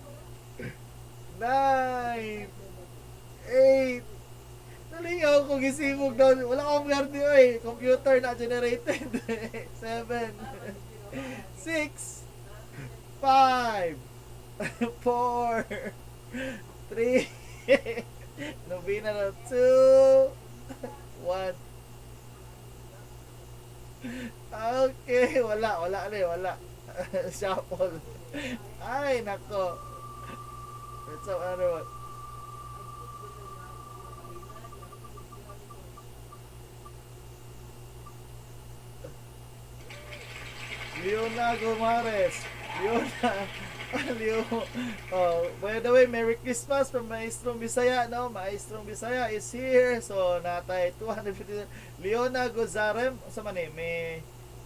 Speaker 1: 9, 8, nalingaw ko gisimog daw. Wala akong gardi oy. Computer na generated. 7, 6, 5, 4, 3, Nobina na 2, 1. Okay, wala. Shuffle. Ay, nako. Let's have another one. Leona Gomares. Leona. Leo. Oh, by the way, Merry Christmas from Maestrong Bisaya, no? Maestrong Bisaya is here. So, natay 250. Leona Gozarem. Sa man eh,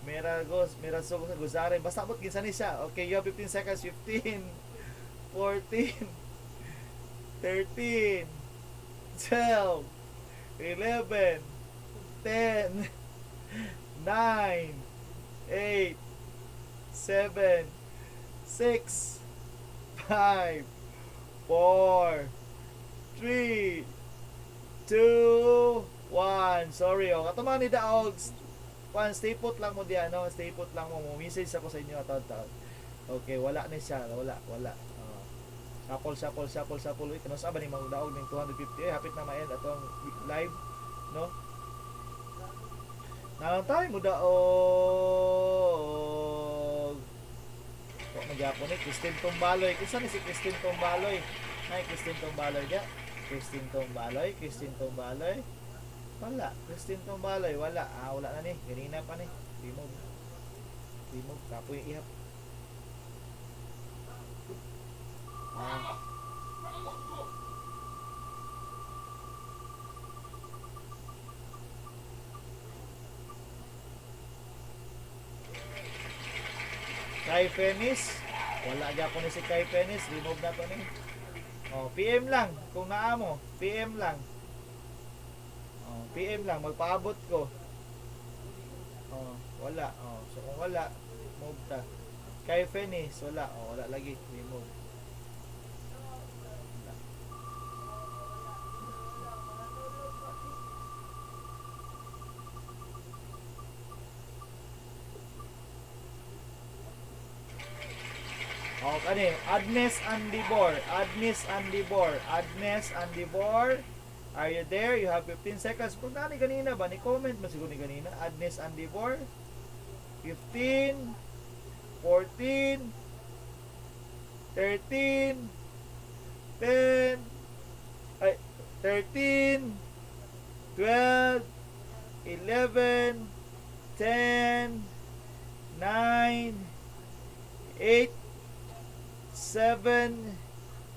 Speaker 1: Merasog sa Gozarem. Basta abot ginsan ni siya. Okay, you have 15 seconds. 15, 14, 13, 12, 11, 10, 9, 8, 7, 6, 5, 4, 3, 2, 1. Sorry, oh. Katuman ni Daog. Stay put lang mo diyan, no? Stay put lang mo. Message ako sa inyo atawad-tawad. Okay, wala ni siya. Wala. Shuffle. Uy, kano sa ba ni Mang Daog ng 250? Hapit na ma-end atong live, no? Nalang tayo mo Daog. Kung magyapon ni Christine Tumbaloy. Kisa ni si Christine Tumbaloy? Ay, Christine Tumbaloy dia. Christine Tumbaloy. Wala. Christine Tumbaloy. Wala. Wala na ni. Ganina pa ni. Remove. Kapoy ihap. Kai Penis. Wala gyapon ni si Kai Penis. Remove na to ni. PM lang. Kung naa mo, PM lang. PM lang. Magpaabot ko. Wala. So kung wala, move ta. Kai Penis. Wala. Wala lagi. Remove. Wala. Kani, Agnes Andibor. Are you there? You have 15 seconds. Kung nani kanina ba? Ni-comment mo siguro ni kanina. Agnes Andibor. 15, 14, 13, 10, 13, 12, 11, 10, 9, 8, 7,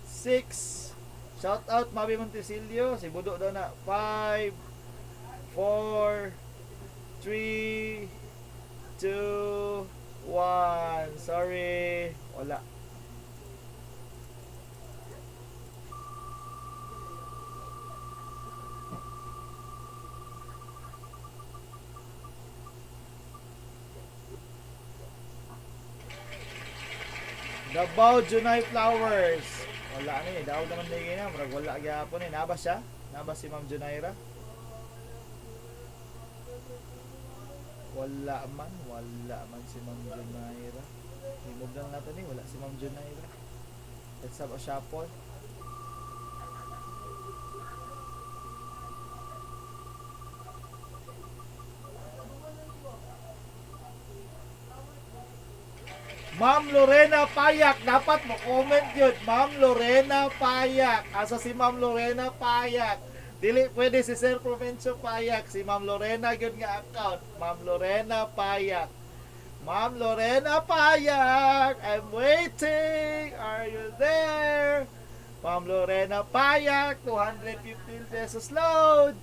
Speaker 1: 6. Shout out Mabi Montesilio. Si Budo daw na. 5, 4, 3, 2, 1. Sorry. Wala. Davao Junay Flowers. Wala ni, daw naman din na, murag wala gyapon ni. Nabas siya? Nabas si Ma'am Junaira? Wala man si Ma'am Junaira. Remove lang natin ni, wala si Ma'am Junaira. Let's have a shuffle. Ma'am Lorena Payak, dapat mo comment yun. Ma'am Lorena Payak. Asa si Ma'am Lorena Payak? Dili pwede si Sir Provencio Payak. Si Ma'am Lorena yun nga account. Ma'am Lorena Payak. Ma'am Lorena Payak, I'm waiting. Are you there? Ma'am Lorena Payak, 215 pesos load.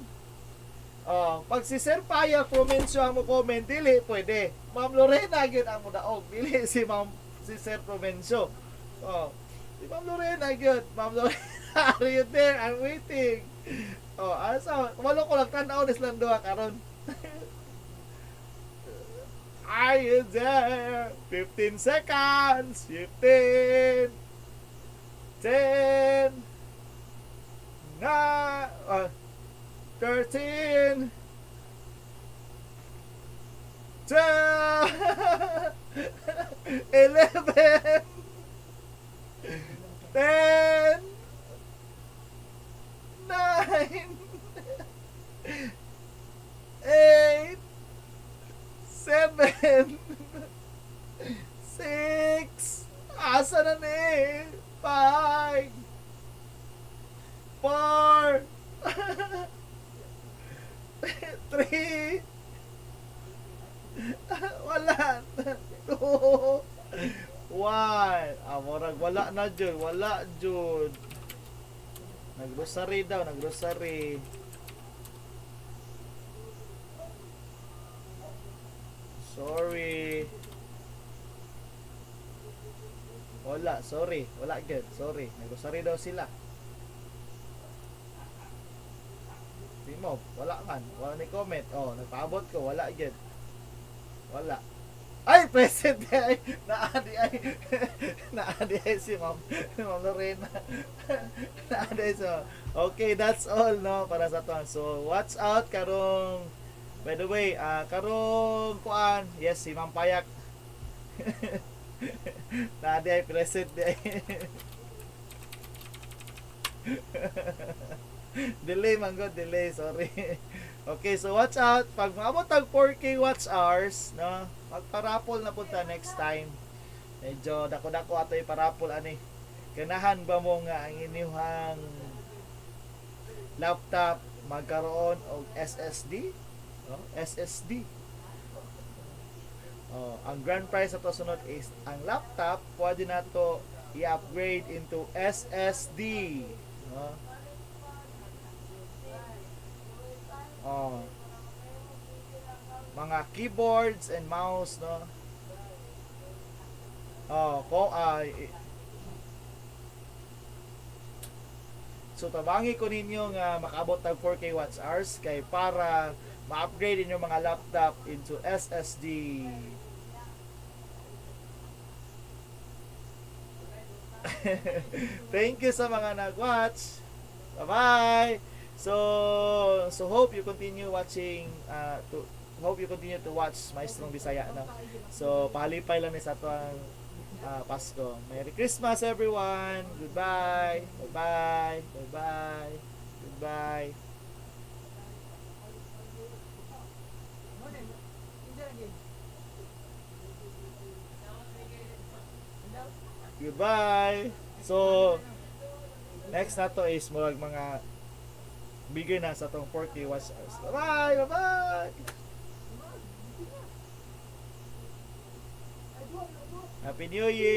Speaker 1: Pag si Sir Payak Provencio ang mo comment, dili pwede. Ma'am Lorena gyud ang mo daog, dili si Sir Provencio. Si Ma'am Lorena gyud. Ma'am Lorena, are you there? I'm waiting. Asa, walo ko lang tan-aw des lang duha karon. Are you there? 15 seconds. 15, 10, 9, 13, 12, 11, 10, 9, 8, 7, 6, asa na ni? 5, 4, 3, wala. 2, 1. Murag wala na jud, wala jud. Nag-grocery daw, nag-grocery. Sorry. Wala, sorry. Wala jud, sorry. Nag-grocery daw sila. Di mo, wala man. Wala ni comment. Oh, nagpaabot ko, wala jud. Wala. Ay, present ay. Naadi ay. Naadi ay si Ma'am Lorena. Naadi ay so. Okay, that's all no para sa to. So, watch out karong by the way, karong kuan, yes si Ma'am Payak. Naadi ay present di ay. Delay man god, delay, sorry. Okay, so watch out. Pag maabot tag 4K watch hours, no? Magparapol na punta next time. Medyo dako-dako ato iparapol ani. Ganahan ba mo nga ang inyong laptop magkaroon og SSD? No? SSD. Oh, ang grand prize sa to sunod is ang laptop pwede na to i-upgrade into SSD. No? Oh. Mga keyboards and mouse, no? Oh, so tabangi ko ninyo nga makaabot tag 4K watch hours kay para ma-upgrade inyo mga laptop into SSD. Thank you sa mga nag-watch. Bye-bye. So hope you continue watching hope you continue to watch Maestrong Bisaya no. So pahalipay lang ni sa tuang Pasko. Merry Christmas everyone. Goodbye. Bye-bye. Bye-bye. Goodbye. Goodbye. So next na to is mga bigay na sa tong 4K watch hours. Bye-bye! Bye-bye! Happy New Year!